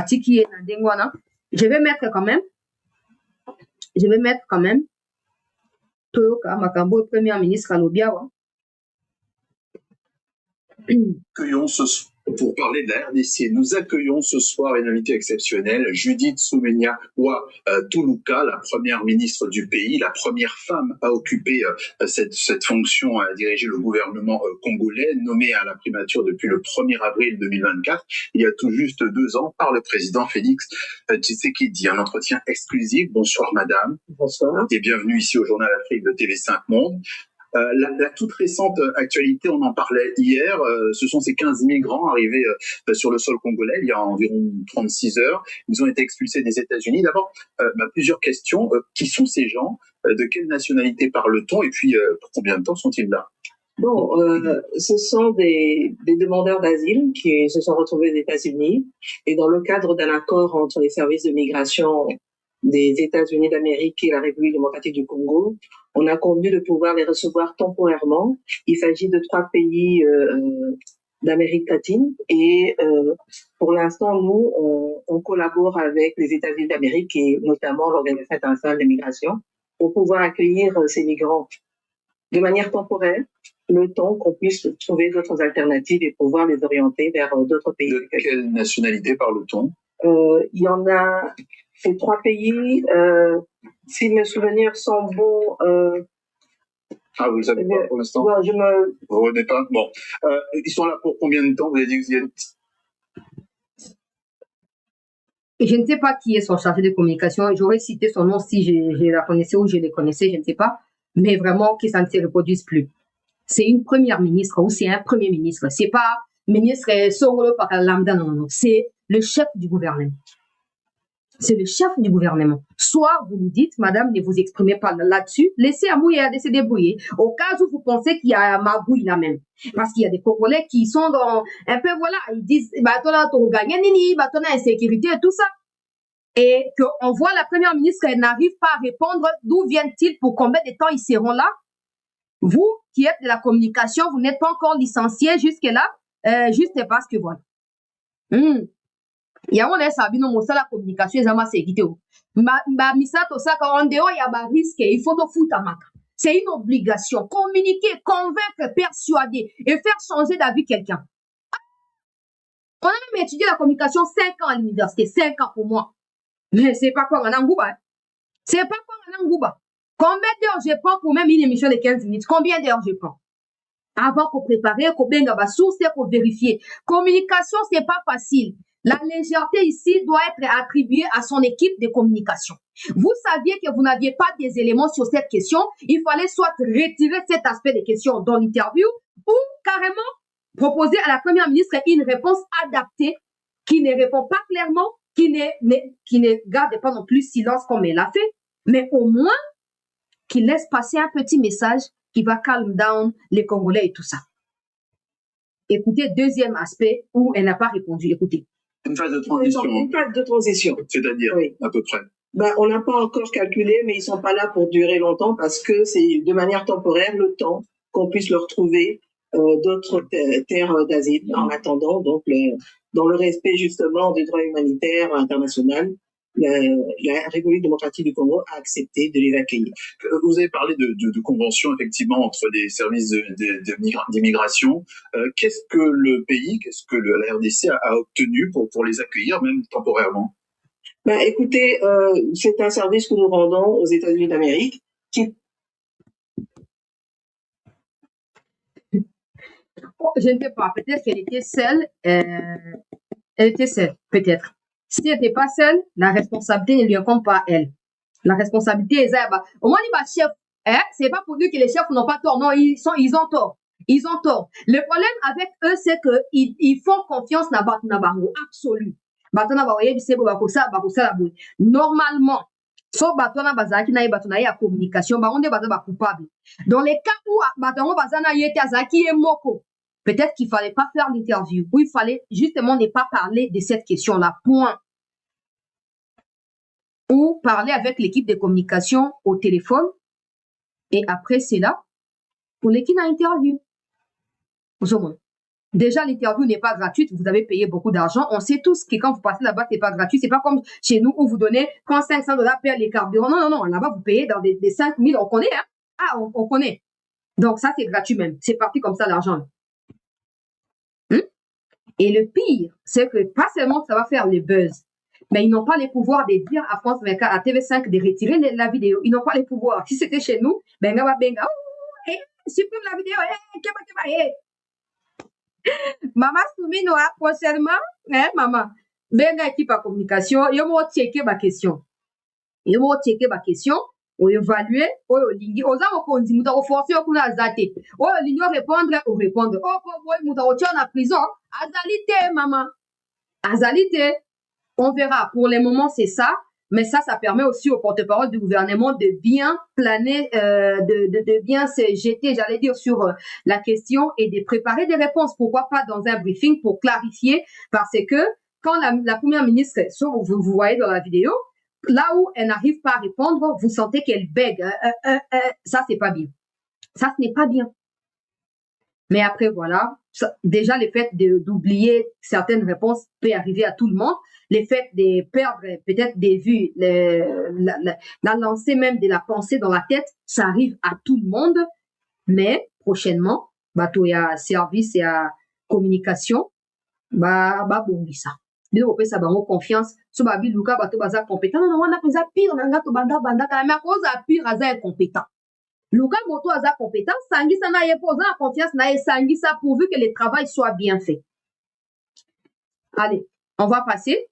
Speaker 1: je vais mettre quand même Makambo, Premier ministre Alobiawa.
Speaker 4: Pour parler de la RDC, nous accueillons ce soir une invitée exceptionnelle, Judith Suminwa Tuluka, la première ministre du pays, la première femme à occuper cette fonction, à diriger le gouvernement congolais, nommée à la primature depuis le 1er avril 2024, il y a tout juste 2 ans, par le président Félix Tshisekedi. Un entretien exclusif. Bonsoir madame.
Speaker 6: Bonsoir.
Speaker 4: Et bienvenue ici au Journal Afrique de TV5 Monde. La toute récente actualité, on en parlait hier, ce sont ces 15 migrants arrivés sur le sol congolais il y a environ 36 heures. Ils ont été expulsés des États-Unis. D'abord, plusieurs questions. Qui sont ces gens? De quelle nationalité parle-t-on? Et puis, pour combien de temps sont-ils là?
Speaker 6: Bon, ce sont des demandeurs d'asile qui se sont retrouvés aux États-Unis. Et dans le cadre d'un accord entre les services de migration des États-Unis d'Amérique et la République démocratique du Congo, on a convenu de pouvoir les recevoir temporairement. Il s'agit de 3 pays d'Amérique latine et pour l'instant, nous, on collabore avec les États-Unis d'Amérique et notamment l'Organisation internationale des migrations pour pouvoir accueillir ces migrants de manière temporaire, le temps qu'on puisse trouver d'autres alternatives et pouvoir les orienter vers d'autres pays.
Speaker 4: De quelle nationalité parle-t-on?
Speaker 6: Il y en a ces 3 pays, si mes souvenirs sont bons.
Speaker 4: Ah, vous le savez pas pour l'instant?
Speaker 6: Ouais,
Speaker 4: Vous revenez pas? Bon. Ils sont là pour combien de temps? Vous avez dit que vous y êtes...
Speaker 1: Je ne sais pas qui est son chargé de communication. J'aurais cité son nom si je la connaissais ou je les connaissais, je ne sais pas. Mais vraiment, que ça ne se reproduise plus. C'est une première ministre ou c'est un premier ministre. C'est pas ministre Songolo par lambda, non, non. C'est le chef du gouvernement. C'est le chef du gouvernement. Soit vous nous dites, madame, ne vous exprimez pas là-dessus, laissez Amouya de se débrouiller. Au cas où vous pensez qu'il y a magouille là même. Parce qu'il y a des Congolais qui sont dans, un peu, voilà, ils disent, bah, ton nini, bah, ton insécurité et tout ça. Et qu'on voit la première ministre, elle n'arrive pas à répondre d'où viennent-ils, pour combien de temps ils seront là. Vous, qui êtes de la communication, vous n'êtes pas encore licencié jusque-là, juste parce que voilà. Il y a un sabino mosala communication ezama sécurité ba misato saka en dehors il y a ba risque il faut te foutre maka. C'est une obligation, communiquer, convaincre, persuader et faire changer d'avis quelqu'un. On a même étudié la communication 5 ans à l'université, 5 ans pour moi. Mais c'est pas quoi on ngouba. C'est pas quoi on ngouba. Combien d'heures je prends pour même une émission de 15 minutes? Combien d'heures je prends? Avant qu'on prépare, qu'on benga ba source, qu'on vérifie. Communication, c'est pas facile. La légèreté ici doit être attribuée à son équipe de communication. Vous saviez que vous n'aviez pas des éléments sur cette question. Il fallait soit retirer cet aspect des questions dans l'interview ou carrément proposer à la première ministre une réponse adaptée qui ne répond pas clairement, qui ne garde pas non plus silence comme elle l'a fait, mais au moins qui laisse passer un petit message qui va calm down les Congolais et tout ça. Écoutez, deuxième aspect où elle n'a pas répondu. Écoutez.
Speaker 4: Une phase de transition.
Speaker 6: Une phase de transition.
Speaker 4: C'est-à-dire,
Speaker 6: oui.
Speaker 4: À peu près.
Speaker 6: Ben, on n'a pas encore calculé, mais ils sont pas là pour durer longtemps parce que c'est de manière temporaire le temps qu'on puisse leur trouver d'autres terres d'asile en attendant, donc dans le respect justement du droit humanitaire international. La République démocratique du Congo a accepté de les accueillir.
Speaker 4: Vous avez parlé de conventions effectivement entre les services d'immigration. Qu'est-ce que le pays, qu'est-ce que la RDC a obtenu pour les accueillir, même temporairement?
Speaker 6: Ben, écoutez, c'est un service que nous rendons aux États-Unis d'Amérique qui
Speaker 1: Oh, je ne sais pas, peut-être qu'elle était seule. Elle était seule, peut-être. Si elle n'était pas seule, la responsabilité ne lui incombe pas à elle. La responsabilité est là. Au moins, il va chef. Hein? C'est pas pour dire que les chefs n'ont pas tort. Non, ils ont tort. Ils ont tort. Le problème avec eux, c'est que ils font confiance dans Batunabaru. Absolu. Batunabaru, c'est normalement, so Batuna Bazaki na Batuna ya communication, on est coupable. Dans les cas où Batuna Bazana yete Azaki et Moko, peut-être qu'il fallait pas faire l'interview, ou il fallait justement ne pas parler de cette question-là. Point. Ou parler avec l'équipe de communication au téléphone. Et après, c'est là pour l'équipe d'interview. Déjà, l'interview n'est pas gratuite. Vous avez payé beaucoup d'argent. On sait tous que quand vous passez là-bas, c'est pas gratuit. C'est pas comme chez nous où vous donnez quand $500 paient les carburants. Non, non, non. Là-bas, vous payez dans des 5 000. On connaît, hein? Ah, on connaît. Donc, ça, c'est gratuit même. C'est parti comme ça, l'argent. Et le pire, c'est que pas seulement ça va faire les buzz, mais ils n'ont pas les pouvoirs de dire à France 24, à TV5 de retirer la vidéo. Ils n'ont pas les pouvoirs. Si c'était chez nous, benga, supprime la vidéo, Maman Soumino, prochainement, hein, maman, benga équipe à communication, yo mo checker ma question. Yo mo checker ma question, ou évaluer, ou lingi, oza mo kondi, muta o forcer okuna azate. O lingi répondre, ou répondre. Oh, muta o tion en prison, azalité, maman. Azalité. On verra. Pour le moment, c'est ça. Mais ça permet aussi au porte-parole du gouvernement de bien planer, de bien se jeter, j'allais dire, sur la question et de préparer des réponses. Pourquoi pas dans un briefing pour clarifier? Parce que quand la première ministre, vous voyez dans la vidéo, là où elle n'arrive pas à répondre, vous sentez qu'elle bègue. Ça, c'est pas bien. Ça, ce n'est pas bien. Mais après, voilà, déjà, le fait d'oublier certaines réponses peut arriver à tout le monde. Le fait de perdre peut-être des vues, la lancée même de la pensée dans la tête, ça arrive à tout le monde. Mais prochainement, il y a service et à communication, bon, ça. Mais on peut savoir confiance. Ce babi Luka bato baza compétent. Non, on a pris ça pire, nanga to banda, mais à cause à pire, aza incompétent. Luka moto aza compétent, sangi ça n'a pas confiance, n'a sangi ça pourvu que le travail soit bien fait. Allez, on va passer.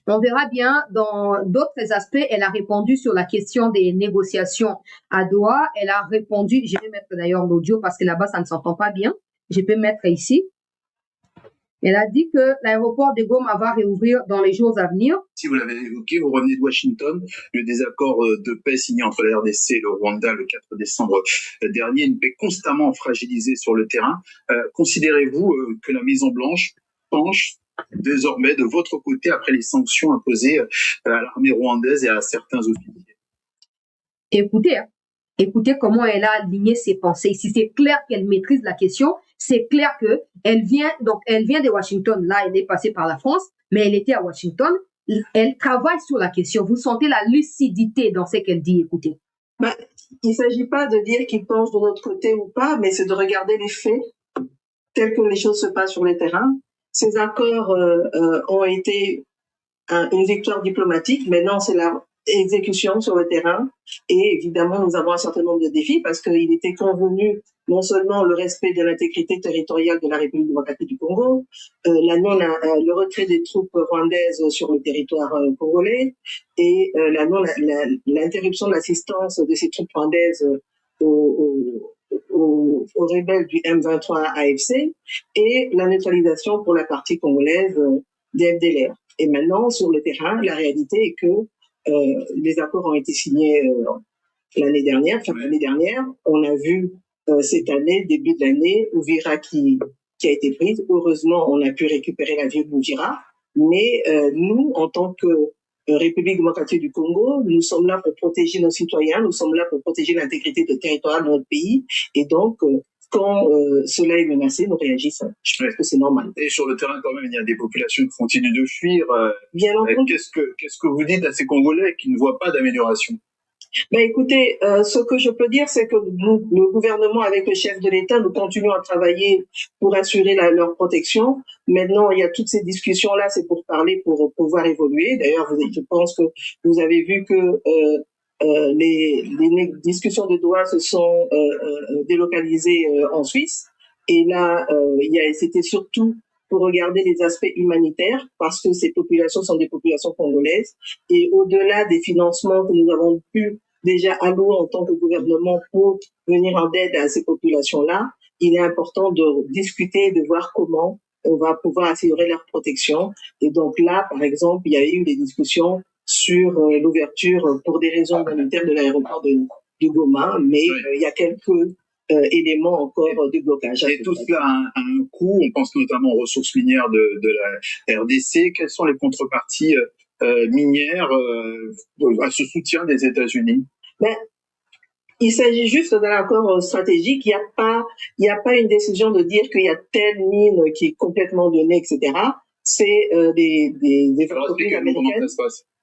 Speaker 1: On verra bien dans d'autres aspects. Elle a répondu sur la question des négociations à Doha. Elle a répondu, je vais mettre d'ailleurs l'audio parce que là-bas, ça ne s'entend pas bien. Je peux mettre ici. Elle a dit que l'aéroport de Goma va réouvrir dans les jours à venir.
Speaker 4: Si vous l'avez évoqué, vous revenez de Washington. Le désaccord de paix signé entre la RDC et le Rwanda le 4 décembre dernier, une paix constamment fragilisée sur le terrain. Considérez-vous que la Maison-Blanche penche désormais de votre côté après les sanctions imposées à l'armée rwandaise et à certains officiers?
Speaker 1: Écoutez comment elle a aligné ses pensées. Si c'est clair qu'elle maîtrise la question, c'est clair que elle vient de Washington. Là, elle est passée par la France, mais elle était à Washington. Elle travaille sur la question. Vous sentez la lucidité dans ce qu'elle dit. Écoutez.
Speaker 6: Il ne s'agit pas de dire qu'il pense de notre côté ou pas, mais c'est de regarder les faits tels que les choses se passent sur le terrain. Ces accords ont été une victoire diplomatique. Maintenant, c'est la exécution sur le terrain. Et évidemment, nous avons un certain nombre de défis parce qu'il était convenu non seulement le respect de l'intégrité territoriale de la République démocratique du Congo, le retrait des troupes rwandaises sur le territoire congolais et l'interruption de l'assistance de ces troupes rwandaises aux rebelles du M23 AFC et la neutralisation pour la partie congolaise des FDLR. Et maintenant, sur le terrain, la réalité est que les accords ont été signés l'année dernière, fin de l'année dernière. On a vu cette année, début de l'année, Uvira qui a été prise. Heureusement, on a pu récupérer la ville d'Uvira. Mais nous, en tant que République démocratique du Congo, nous sommes là pour protéger nos citoyens, nous sommes là pour protéger l'intégrité de territoire de notre pays. Et donc, quand cela est menacé, nous réagissons. Je pense que c'est normal.
Speaker 4: Et sur le terrain, quand même, il y a des populations qui continuent de fuir.
Speaker 6: Bien entendu.
Speaker 4: Qu'est-ce que vous dites à ces Congolais qui ne voient pas d'amélioration?
Speaker 6: Écoutez, ce que je peux dire, c'est que nous, le gouvernement, avec le chef de l'État, nous continuons à travailler pour assurer leur protection. Maintenant, il y a toutes ces discussions-là, c'est pour parler, pour pouvoir évoluer. D'ailleurs, je pense que vous avez vu que les discussions de Doha se sont délocalisées en Suisse. Et là, c'était surtout pour regarder les aspects humanitaires, parce que ces populations sont des populations congolaises. Et au-delà des financements que nous avons pu déjà allouer en tant que gouvernement pour venir en aide à ces populations-là, il est important de discuter, de voir comment on va pouvoir assurer leur protection. Et donc là, par exemple, il y a eu des discussions sur l'ouverture pour des raisons humanitaires de l'aéroport de Goma, mais il y a quelques éléments encore de blocage.
Speaker 4: Et tout cela a un coût. On pense notamment aux ressources minières de la RDC. Quelles sont les contreparties minières à ce soutien des États-Unis?
Speaker 6: Il s'agit juste d'un accord stratégique. Il n'y a pas une décision de dire qu'il y a telle mine qui est complètement donnée, etc. C'est des entreprises américaines.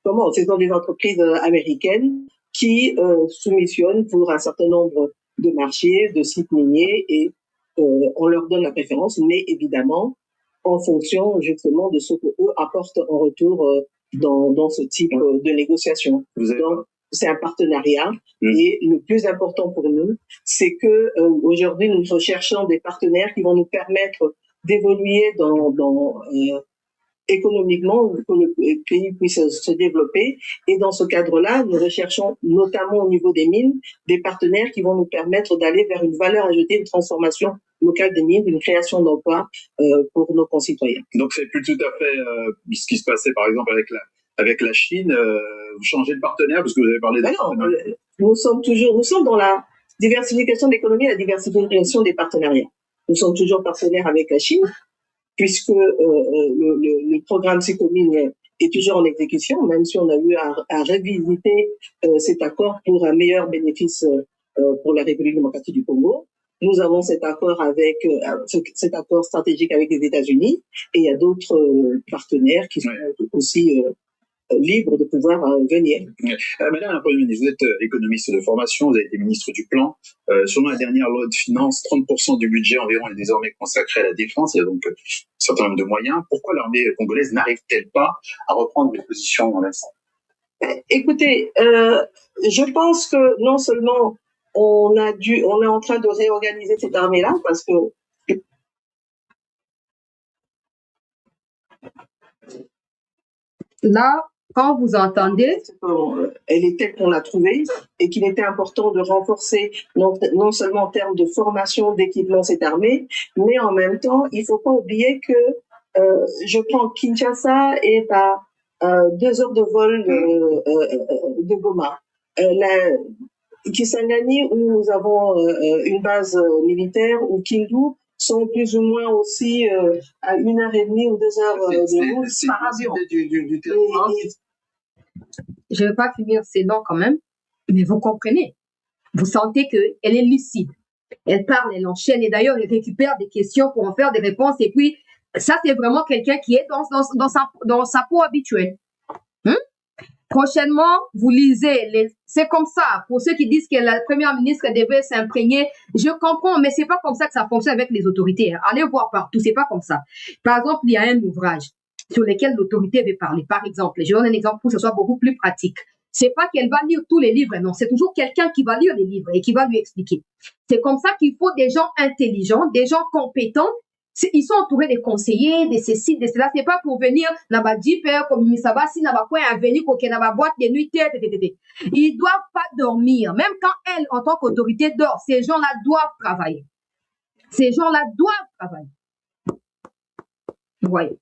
Speaker 6: Comment? Ce sont des entreprises américaines qui soumissionnent pour un certain nombre de marchés, de sites miniers, et on leur donne la préférence, mais évidemment en fonction justement de ce qu'eux apportent en retour dans ce type de négociation. Donc, c'est un partenariat et le plus important pour nous, c'est que aujourd'hui nous recherchons des partenaires qui vont nous permettre d'évoluer économiquement, que le pays puisse se développer. Et dans ce cadre-là, nous recherchons notamment au niveau des mines, des partenaires qui vont nous permettre d'aller vers une valeur ajoutée, une transformation locale des mines, une création d'emplois pour nos concitoyens.
Speaker 4: Donc c'est plus tout à fait ce qui se passait par exemple avec la Chine. Vous changez de partenaire parce que vous avez parlé de...
Speaker 6: Nous sommes dans la diversification de l'économie et la diversification des partenariats. Nous sommes toujours partenaires avec la Chine, puisque le programme Sécomine est toujours en exécution, même si on a eu à revisiter cet accord pour un meilleur bénéfice pour la République démocratique du Congo. Nous avons cet accord cet accord stratégique avec les États-Unis, et il y a d'autres partenaires qui sont aussi libres de pouvoir venir.
Speaker 4: Madame la Première ministre, vous êtes économiste de formation, vous avez été ministre du Plan. Selon la dernière loi de finances, 30% du budget environ est désormais consacré à la défense. Il y a donc un certain nombre de moyens. Pourquoi l'armée congolaise n'arrive-t-elle pas à reprendre les positions dans l'instant?
Speaker 6: Écoutez, je pense que non seulement on est en train de réorganiser cette armée-là, parce que
Speaker 1: là, quand vous entendez,
Speaker 6: elle est telle qu'on l'a trouvée, et qu'il était important de renforcer non seulement en termes de formation, d'équipement cette armée, mais en même temps, il faut pas oublier que je prends Kinshasa est à 2 heures de vol de Goma. Kisangani, où nous avons une base militaire, ou Kindu, sont plus ou moins aussi à 1h30 ou 2 heures de route par avion.
Speaker 1: Je ne vais pas finir ces noms quand même, mais vous comprenez. Vous sentez qu'elle est lucide. Elle parle, elle enchaîne, et d'ailleurs, elle récupère des questions pour en faire des réponses. Et puis, ça, c'est vraiment quelqu'un qui est dans sa peau habituelle. Prochainement, vous lisez, c'est comme ça. Pour ceux qui disent que la première ministre devait s'imprégner, je comprends, mais c'est pas comme ça que ça fonctionne avec les autorités. Allez voir partout, c'est pas comme ça. Par exemple, il y a un ouvrage sur lequel l'autorité veut parler. Par exemple, je donne un exemple pour que ce soit beaucoup plus pratique. C'est pas qu'elle va lire tous les livres, non. C'est toujours quelqu'un qui va lire les livres et qui va lui expliquer. C'est comme ça qu'il faut des gens intelligents, des gens compétents. Ils sont entourés des conseillers, de ceci, de cela. C'est pas pour venir, n'a-ba jiper, comme Misaba, si n'a-ba quoi, à venir, pour qu'il n'a-ba boîte de nuit, Ils doivent pas dormir. Même quand elle, en tant qu'autorité, dort, ces gens-là doivent travailler. Ces gens-là doivent travailler. Vous voyez.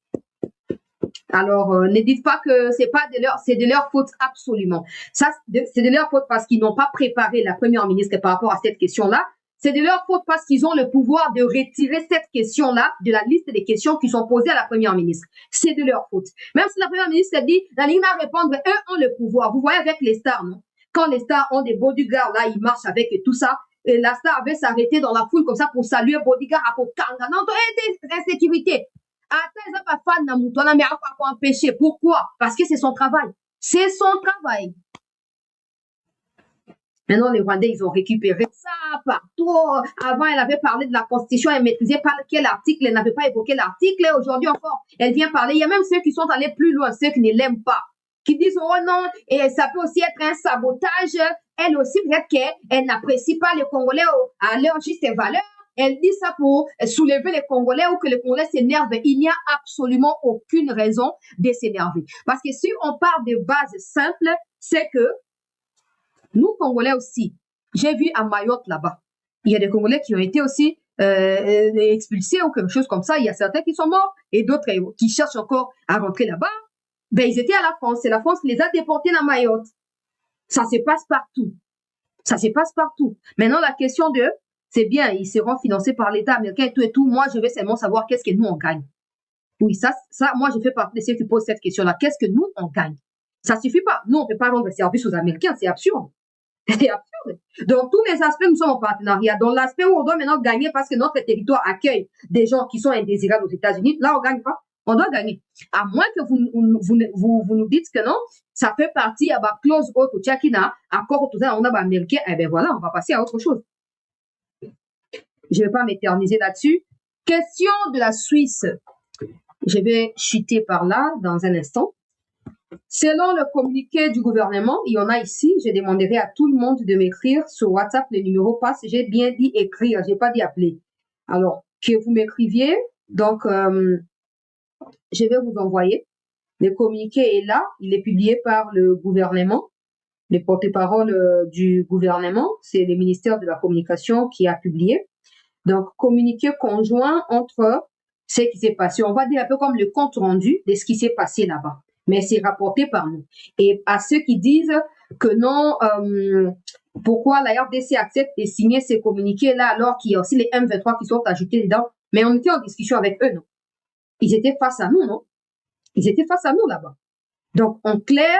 Speaker 1: Alors, ne dites pas que c'est de leur faute absolument. Ça, c'est de leur faute parce qu'ils n'ont pas préparé la première ministre par rapport à cette question-là. C'est de leur faute parce qu'ils ont le pouvoir de retirer cette question-là de la liste des questions qui sont posées à la première ministre. C'est de leur faute. Même si la première ministre dit, la ligne à répondre, eux ont le pouvoir. Vous voyez avec les stars, non? Quand les stars ont des bodyguards, là, ils marchent avec et tout ça. Et la star avait s'arrêté dans la foule comme ça pour saluer bodyguard à Kokanga. Non, insécurité. Attends, ils n'ont pas fan d'Amoutouana, mais à quoi empêcher? Pourquoi? Parce que c'est son travail. C'est son travail. Maintenant, les Rwandais, ils ont récupéré ça partout. Avant, elle avait parlé de la Constitution, elle maîtrisait pas quel article, elle n'avait pas évoqué l'article. Aujourd'hui encore, elle vient parler. Il y a même ceux qui sont allés plus loin, ceux qui ne l'aiment pas, qui disent, oh non, et ça peut aussi être un sabotage. Elle aussi, peut-être qu'elle n'apprécie pas les Congolais à leur juste valeur. elle dit ça pour soulever les Congolais ou que les Congolais s'énervent. Il n'y a absolument aucune raison de s'énerver. Parce que si on part de bases simples, c'est que nous, Congolais aussi, j'ai vu à Mayotte là-bas, il y a des Congolais qui ont été aussi expulsés ou quelque chose comme ça. Il y a certains qui sont morts et d'autres qui cherchent encore à rentrer là-bas. Ben, ils étaient à la France. C'est la France qui les a déportés à Mayotte. Ça se passe partout. Ça se passe partout. Maintenant, la question de, c'est bien, ils seront financés par l'État américain et tout. Moi, je veux seulement savoir qu'est-ce que nous, on gagne. Oui, ça, moi, je fais partie de ceux qui posent cette question-là. Qu'est-ce que nous, on gagne? Ça suffit pas. Nous, on peut pas rendre service aux Américains. C'est absurde. C'est absurde. Dans tous les aspects, nous sommes en partenariat. Dans l'aspect où on doit maintenant gagner parce que notre territoire accueille des gens qui sont indésirables aux États-Unis, là, on gagne pas. On doit gagner. À moins que vous nous dites que non, ça fait partie, à la clause haute au Tchakina, accord tout ça, on a américain, eh ben voilà, on va passer à autre chose. Je vais pas m'éterniser là-dessus. Question de la Suisse. Je vais chuter par là dans un instant. Selon le communiqué du gouvernement, il y en a ici, je demanderai à tout le monde de m'écrire sur WhatsApp, le numéro passe, j'ai bien dit écrire, j'ai pas dit appeler. Alors, que vous m'écriviez, donc, je vais vous envoyer. Le communiqué est là, il est publié par le gouvernement, le porte-parole du gouvernement, c'est le ministère de la Communication qui a publié. Donc, communiqué conjoint entre ce qui s'est passé. On va dire un peu comme le compte rendu de ce qui s'est passé là-bas. Mais c'est rapporté par nous. Et à ceux qui disent que non, pourquoi la RDC accepte de signer ces communiqués-là alors qu'il y a aussi les M23 qui sont ajoutés dedans. Mais on était en discussion avec eux, non? Ils étaient face à nous, non? Ils étaient face à nous là-bas. Donc, en clair,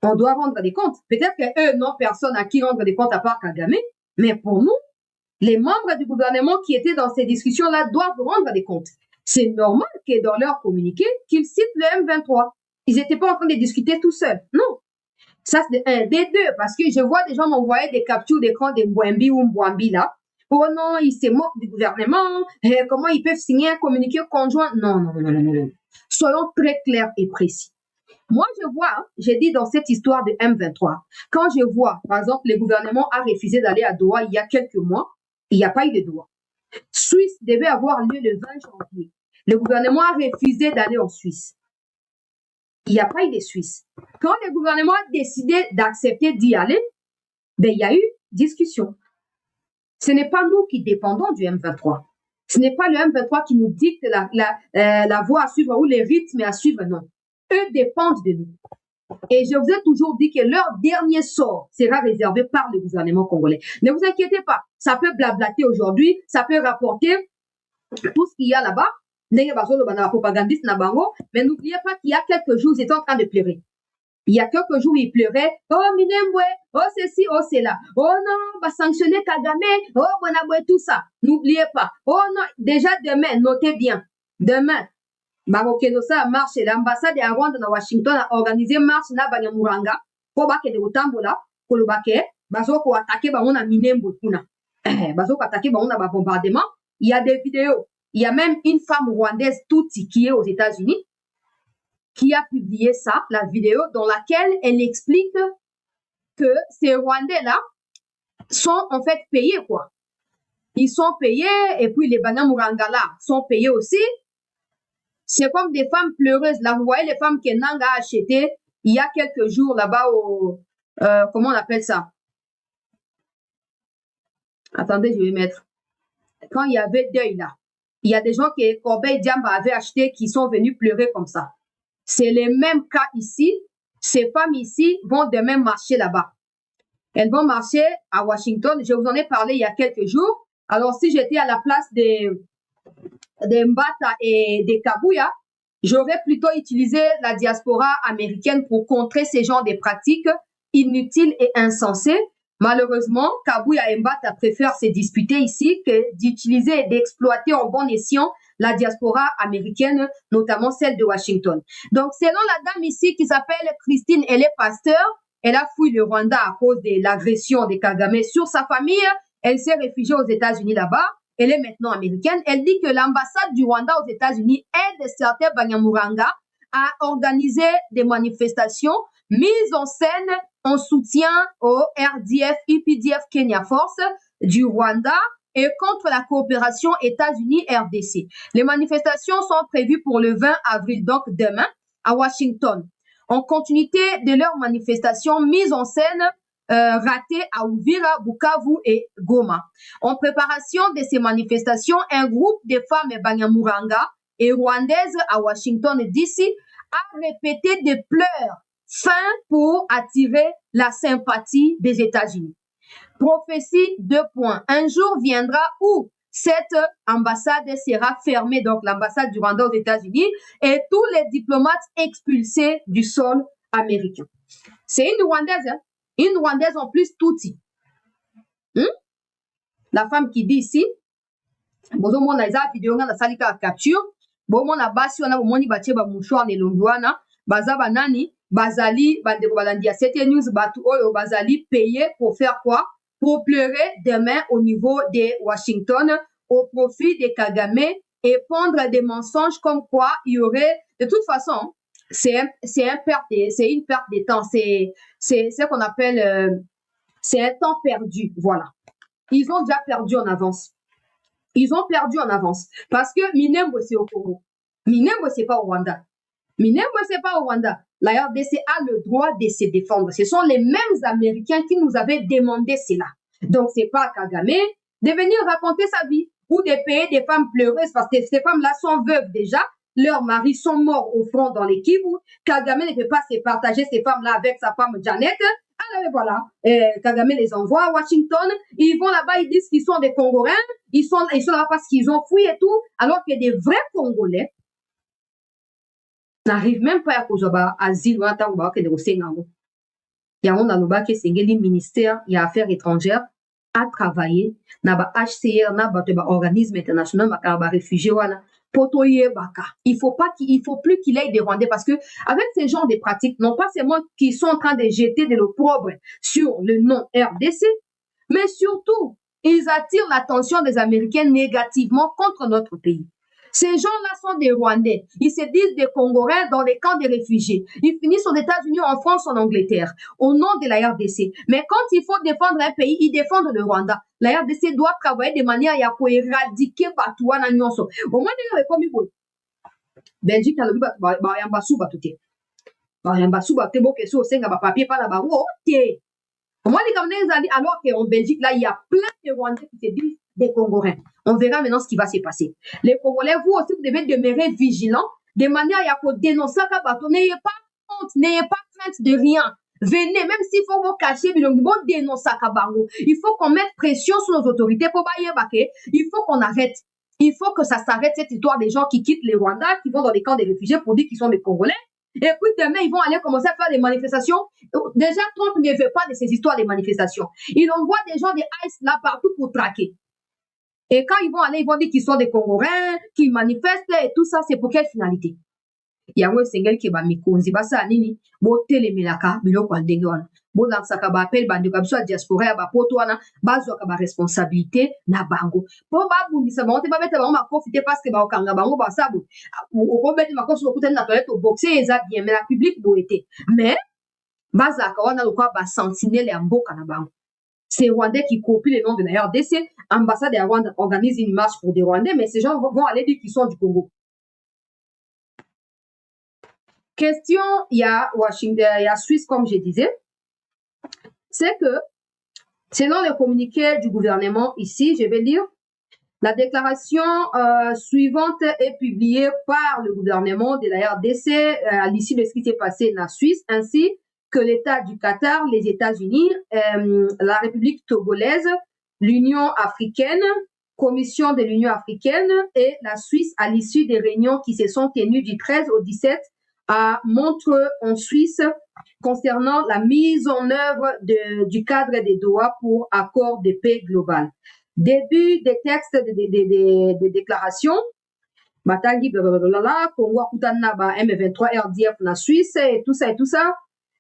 Speaker 1: on doit rendre des comptes. Peut-être que eux n'ont personne à qui rendre des comptes à part Kagame, mais pour nous, les membres du gouvernement qui étaient dans ces discussions-là doivent rendre des comptes. C'est normal que dans leur communiqué, qu'ils citent le M23. Ils n'étaient pas en train de discuter tout seuls. Non. Ça, c'est un des deux, parce que je vois des gens m'envoyer des captures d'écran de Mbouambi ou Mbouambi là. Oh non, ils se moquent du gouvernement. Comment ils peuvent signer un communiqué conjoint? Non, non, non, non, non, non. Soyons très clairs et précis. Moi, je vois, j'ai dit dans cette histoire de M23, quand je vois, par exemple, le gouvernement a refusé d'aller à Doha il y a quelques mois, il n'y a pas eu de Doha. Suisse devait avoir lieu le 20 janvier. Le gouvernement a refusé d'aller en Suisse. Il n'y a pas eu de Suisse. Quand le gouvernement a décidé d'accepter d'y aller, ben, il y a eu discussion. Ce n'est pas nous qui dépendons du M23. Ce n'est pas le M23 qui nous dicte la voie à suivre ou les rythmes à suivre, non. Eux dépendent de nous. Et je vous ai toujours dit que leur dernier sort sera réservé par le gouvernement congolais. Ne vous inquiétez pas, ça peut blablater aujourd'hui, ça peut rapporter tout ce qu'il y a là-bas, mais n'oubliez pas qu'il y a quelques jours, ils étaient en train de pleurer. Il y a quelques jours, ils pleuraient. Oh, Minembwe, oh, ceci, oh, c'est là. Oh non, on va sanctionner Kagame. Oh, Bonabwe, tout ça. N'oubliez pas. Oh non, déjà demain, notez bien. Demain, Barokenosa marche, l'ambassade de Rwanda à Washington a organisé marche na Banyamuranga. Pour que de Otambola, Kolobake, Bazoko attaqué Bamona Minembwe kuna. Bazoko attaqué Bamona bombardement. Il y a des vidéos. Il y a même une femme rwandaise Tutsi qui est aux États-Unis qui a publié ça, la vidéo, dans laquelle elle explique que ces Rwandais-là sont en fait payés, quoi. Ils sont payés, et puis les Banyamuranga-là sont payés aussi. C'est comme des femmes pleureuses. Là, vous voyez les femmes que Nanga a achetées il y a quelques jours là-bas au... comment on appelle ça? Attendez, je vais mettre. Quand il y avait deuil, là, il y a des gens que Corbeil Diamba avait acheté qui sont venus pleurer comme ça. C'est le même cas ici. Ces femmes ici vont demain marcher là-bas. Elles vont marcher à Washington. Je vous en ai parlé il y a quelques jours. Alors, si j'étais à la place des Mbata et des Kabuya, j'aurais plutôt utilisé la diaspora américaine pour contrer ces genres de pratiques inutiles et insensées. Malheureusement, Kabuya et Mbata préfèrent se disputer ici que d'utiliser et d'exploiter en bon escient la diaspora américaine, notamment celle de Washington. Donc, selon la dame ici qui s'appelle Christine, elle est pasteur, elle a fui le Rwanda à cause de l'agression de Kagame sur sa famille, elle s'est réfugiée aux États-Unis là-bas, elle est maintenant américaine. Elle dit que l'ambassade du Rwanda aux États-Unis aide certains Banyamuranga à organiser des manifestations mises en scène en soutien au RDF, UPDF Kenya Force du Rwanda et contre la coopération États-Unis-RDC. Les manifestations sont prévues pour le 20 avril, donc demain, à Washington. En continuité de leurs manifestations mises en scène ratées à Uvira, Bukavu et Goma. En préparation de ces manifestations, un groupe de femmes Banyamuranga et rwandaises à Washington DC a répété des pleurs fins pour attirer la sympathie des États-Unis. Prophétie 2 points. Un jour viendra où cette ambassade sera fermée, donc l'ambassade du Rwanda aux États-Unis, et tous les diplomates expulsés du sol américain. C'est une Rwandaise en plus Tutsi. La femme qui dit ici, bozo mona eza vidéo nga na salika capture, bo mona basi wana bomoni batie ba mouchoir ne longwana, baza banani, bazali bandeko balandi ya 7 News batu oyo bazali payé pour faire quoi? Pour pleurer demain au niveau de Washington au profit de Kagame et pondre des mensonges comme quoi il y aurait, de toute façon, c'est une perte de temps, c'est ce qu'on appelle, c'est un temps perdu, voilà. Ils ont déjà perdu en avance. Ils ont perdu en avance. Parce que Minembwe, c'est au Congo. Minembwe, c'est pas au Rwanda. Minembwe, c'est pas au Rwanda. La RDC a le droit de se défendre. Ce sont les mêmes Américains qui nous avaient demandé cela. Donc, c'est pas Kagame de venir raconter sa vie ou de payer des femmes pleureuses parce que ces femmes-là sont veuves déjà. Leurs maris sont morts au front dans les Kivu. Kagame ne peut pas se partager ces femmes-là avec sa femme Janet. Alors voilà, Kagame les envoie à Washington. Ils vont là-bas, ils disent qu'ils sont des Congolais. Ils sont là parce qu'ils ont fui et tout. Alors que des vrais Congolais n'arrivent même pas à kozwa asile ou ntango ba ke de kosengango. Yango na loba ke sengeli ministère ya affaires étrangères a travaillé na ba HCR na ba organisme international makara ba réfugiés wana potoye baka. Il faut plus qu'il ait des Rwandais parce que avec ces genres de pratiques, non pas seulement qu'ils sont en train de jeter de l'opprobre sur le nom RDC, mais surtout ils attirent l'attention des Américains négativement contre notre pays. Ces gens-là sont des Rwandais. Ils se disent des Congolais dans les camps des réfugiés. Ils finissent aux États-Unis, en France, en Angleterre, au nom de la RDC. Mais quand il faut défendre un pays, ils défendent le Rwanda. La RDC doit travailler de manière à éradiquer Batouana Nyonso. Au moins, il y a comme il Belgique, il y a un bassou batouté. Il y a un bassou batouté, bon, que c'est un papier, pas là-bas. Ok. Au moins, alors qu'en Belgique, là, il y a plein de Rwandais qui se disent des Congolais. On verra maintenant ce qui va se passer. Les Congolais, vous aussi, vous devez demeurer vigilants de manière à dénoncer Kabato. N'ayez pas honte, n'ayez pas crainte de rien. Venez, même s'il faut vous cacher, dénoncer Kabango. Il faut qu'on mette pression sur nos autorités pour bailler. Il faut qu'on arrête. Il faut que ça s'arrête, cette histoire des gens qui quittent les Rwandais, qui vont dans les camps des réfugiés pour dire qu'ils sont des Congolais. Et puis demain, ils vont aller commencer à faire des manifestations. Déjà, Trump ne veut pas de ces histoires de manifestations. Il envoie des gens des ICE là partout pour traquer. Et quand ils vont aller, ils vont dire qu'ils sont des Congolais, qu'ils manifestent et tout ça, c'est pour quelle finalité? Il y a un single qui va mikonzi basa nini bo telemelaka biloko ndenge wana bo lansaka ba appel bande ka biso diaspora ya ba poto wana bazwa ka ba responsabilité na bango po ba bundisa ba ba beta ba ma profiter parce que ba okanga bango ba sabu o beti makoso ko kutana na toilette au boxer eza bien mais la public bo été mais bazaka wana lokwa ba sentinelle ya mboka na bango. C'est Rwandais qui copient le nom de la RDC. Ambassade de Rwanda organise une marche pour des Rwandais, mais ces gens vont aller dire qu'ils sont du Congo. Question, il y a Washington, il y a Suisse, comme je disais. C'est que, selon le communiqué du gouvernement ici, je vais lire, la déclaration suivante est publiée par le gouvernement de la RDC à l'issue de ce qui s'est passé en Suisse, ainsi que l'État du Qatar, les États-Unis, la République togolaise, l'Union africaine, Commission de l'Union africaine et la Suisse à l'issue des réunions qui se sont tenues du 13 au 17 à Montreux en Suisse concernant la mise en œuvre du cadre de Doha pour accord de paix global. Début des textes des déclarations, Batangi, blablabla, Congo, Kutanaba, M23, RDF, la Suisse et tout ça.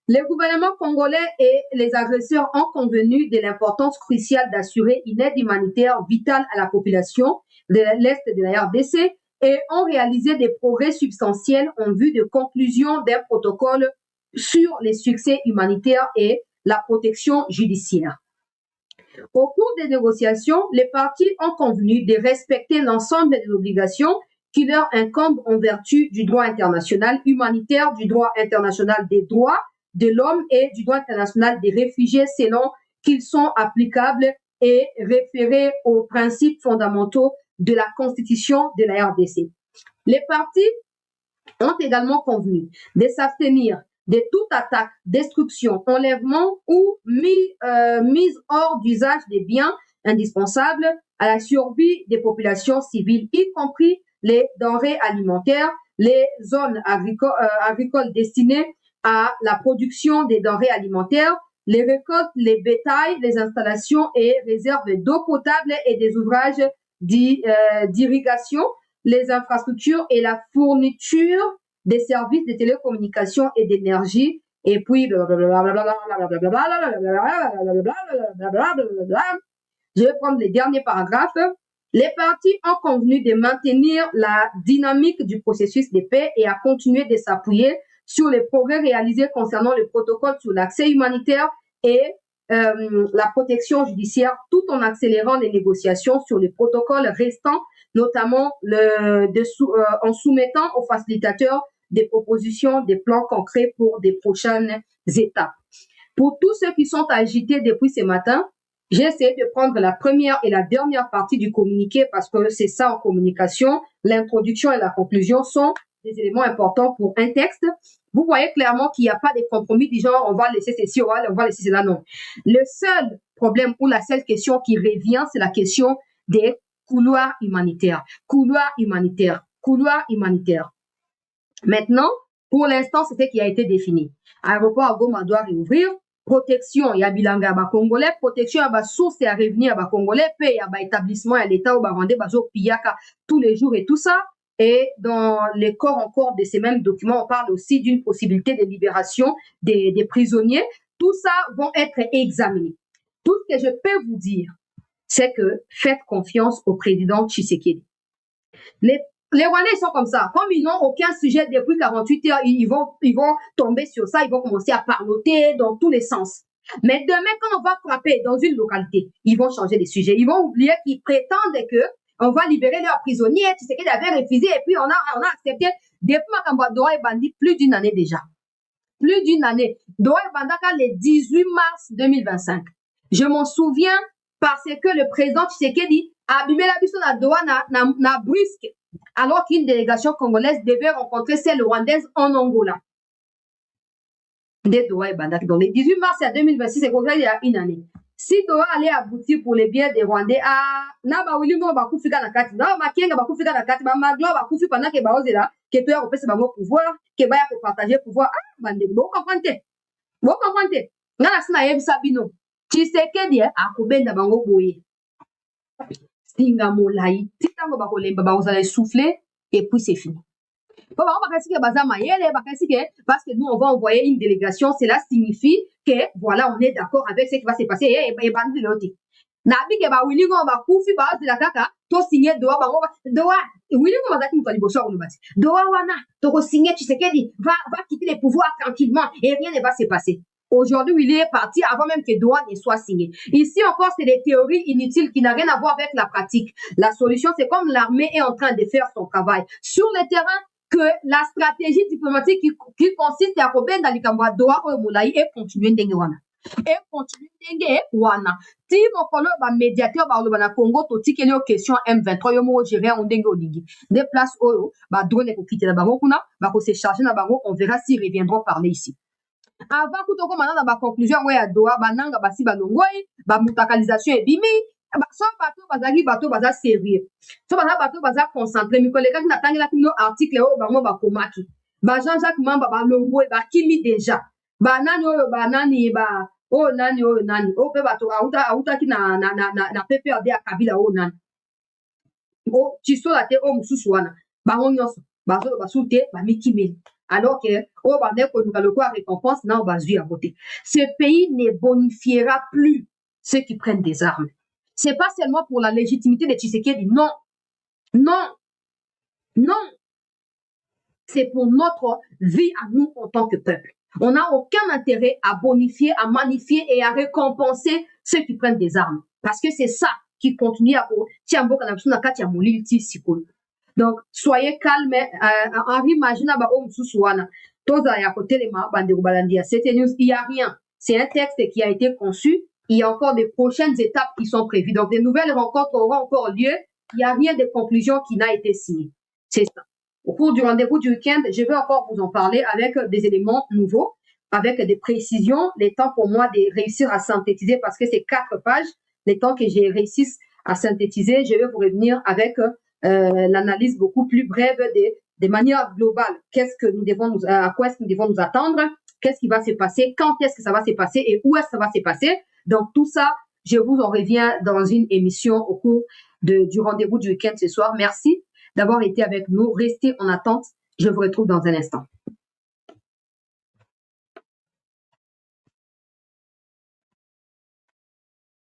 Speaker 1: Le gouvernement congolais et les agresseurs ont convenu de l'importance cruciale d'assurer une aide humanitaire vitale à la population de l'Est de la RDC et ont réalisé des progrès substantiels en vue de conclusion d'un protocole sur les succès humanitaires et la protection judiciaire. Au cours des négociations, les parties ont convenu de respecter l'ensemble des obligations qui leur incombent en vertu du droit international humanitaire, du droit international des droits de l'homme et du droit international des réfugiés selon qu'ils sont applicables et référés aux principes fondamentaux de la Constitution de la RDC. Les parties ont également convenu de s'abstenir de toute attaque, destruction, enlèvement ou mise hors d'usage des biens indispensables à la survie des populations civiles, y compris les denrées alimentaires, les zones agricoles destinées à la production des denrées alimentaires, les récoltes, les bétails, les installations et réserves d'eau potable et des ouvrages d'irrigation, les infrastructures et la fourniture des services de télécommunications et d'énergie, et puis je vais prendre les derniers paragraphes. Les parties ont convenu de maintenir la dynamique du processus de paix et à continuer de s'appuyer sur les progrès réalisés concernant le protocole sur l'accès humanitaire et la protection judiciaire, tout en accélérant les négociations sur les protocoles restants, notamment en soumettant aux facilitateurs des propositions, des plans concrets pour des prochaines étapes. Pour tous ceux qui sont agités depuis ce matin, j'ai essayé de prendre la première et la dernière partie du communiqué parce que c'est ça en communication. L'introduction et la conclusion sont des éléments importants pour un texte. Vous voyez clairement qu'il n'y a pas de compromis du genre on va laisser ceci, on va laisser cela, non. Le seul problème ou la seule question qui revient, c'est la question des couloirs humanitaires. Couloirs humanitaires. Couloirs humanitaires. Maintenant, pour l'instant, c'est ce qui a été défini. Aéroport à Goma doit réouvrir. Protection, il y a bilanga à Congolais. Protection, il y a source et à revenir à Congolais. Paix, il y a établissement à l'État où va rendre bazo piyaka tous les jours et tout ça. Et dans les corps encore de ces mêmes documents, on parle aussi d'une possibilité de libération des prisonniers. Tout ça vont être examinés. Tout ce que je peux vous dire, c'est que faites confiance au président Tshisekedi. Les Rwandais, ils sont comme ça. Comme ils n'ont aucun sujet depuis 48 heures, ils vont tomber sur ça, ils vont commencer à parloter dans tous les sens. Mais demain, quand on va frapper dans une localité, ils vont changer les sujets. Ils vont oublier qu'ils prétendent que on va libérer leurs prisonniers. Tu sais qu'ils avaient refusé et puis on a accepté. Depuis Makamba Doha et Bandi, plus d'une année déjà. Plus d'une année. Doha et Bandaka le 18 mars 2025. Je m'en souviens parce que le président Tshisekedi a abîmé la mission à Doha na brusque. Alors qu'une délégation congolaise devait rencontrer celle rwandaise en Angola. Des Doha et Bandaka. Donc, le 18 mars 2026, c'est comme ça, il y a une année. Si Doha allait aboutir pour les biens des Rwandais, na ba wilingo ba kufika na kati, na ba kenga ba kufika na kati, ba maglo ba kufi pendant que ba ozela, que tu as repéré ba pouvoir, que ba ya ko partager pouvoir. Bande, vous comprenez? Vous comprenez? Ngana sina yebi sabino. Tshisekedi akobenda bango boye. Singa molai, titango ba kolemba ba ozala souffler et puis c'est fini. Bon, on va que bazama yele, parce que nous on va envoyer une délégation, cela signifie que voilà, on est d'accord avec ce qui va se passer et bandi loti. Nabi ke ba wilingo ba kufi ba de la kaka, to signer doa ba doa wilingo ba zaki mutali boso on bati. Doa wana, to ko signer Tshisekedi va quitter les pouvoirs tranquillement et rien ne va se passer. Aujourd'hui, il est parti avant même que Doha ne soit signé. Ici encore, c'est des théories inutiles qui n'ont rien à voir avec la pratique. La solution, c'est comme l'armée est en train de faire son travail. Sur le terrain, que la stratégie diplomatique qui consiste à Robin Dalikamba Doha ou Moulaï et continuer d'engewana. Et continuer d'engewana. Si mon collègue va médiateur par le Congo, tout ce qui est question M23, yo mo gérer on dengue olingi. Des places où ba drone ko quitter la bango kuna, ba ko se charger na bango, on verra s'ils reviendront parler ici. Avant que tu commences à la conclusion, ouais, à Doha, bananga, basi, banongoi, ba mutakalisation et bimi, so bateau, bazagi, bateau, baza sérieux. So bateau, baza concentré. Mi collègue qui n'attend la kino article, oh, bango, ba komaki. Ba Jean-Jacques Mamba, ba logo, ba kimi déjà. Ba nani, oh, nani, oh, pe bateau, auta ki na PPRD à Kabila, oh, nani. Oh, tu so la te, oh, mususuana. Ba on nyonso, ba zo, ba soute, ba mikimeli. Alors que, oh, le quoi récompense, non, va à voter. Ce pays ne bonifiera plus ceux qui prennent des armes. C'est pas seulement pour la légitimité de Tshisekedi, non. Non. Non. C'est pour notre vie à nous en tant que peuple. On n'a aucun intérêt à bonifier, à magnifier et à récompenser ceux qui prennent des armes. Parce que c'est ça qui continue à... Donc, soyez calmes. Henri Magina, il n'y a rien. C'est un texte qui a été conçu. Il y a encore des prochaines étapes qui sont prévues. Donc, des nouvelles rencontres auront encore lieu. Il n'y a rien de conclusion qui n'a été signé. C'est ça. Au cours du rendez-vous du week-end, je vais encore vous en parler avec des éléments nouveaux, avec des précisions, les temps pour moi de réussir à synthétiser, parce que c'est 4 pages, les temps que j'ai réussi à synthétiser, je vais vous revenir avec l'analyse beaucoup plus brève de manière globale. À quoi est-ce que nous devons nous attendre? Qu'est-ce qui va se passer? Quand est-ce que ça va se passer? Et où est-ce que ça va se passer? Donc, tout ça, je vous en reviens dans une émission au cours du rendez-vous du week-end ce soir. Merci d'avoir été avec nous. Restez en attente. Je vous retrouve dans un instant.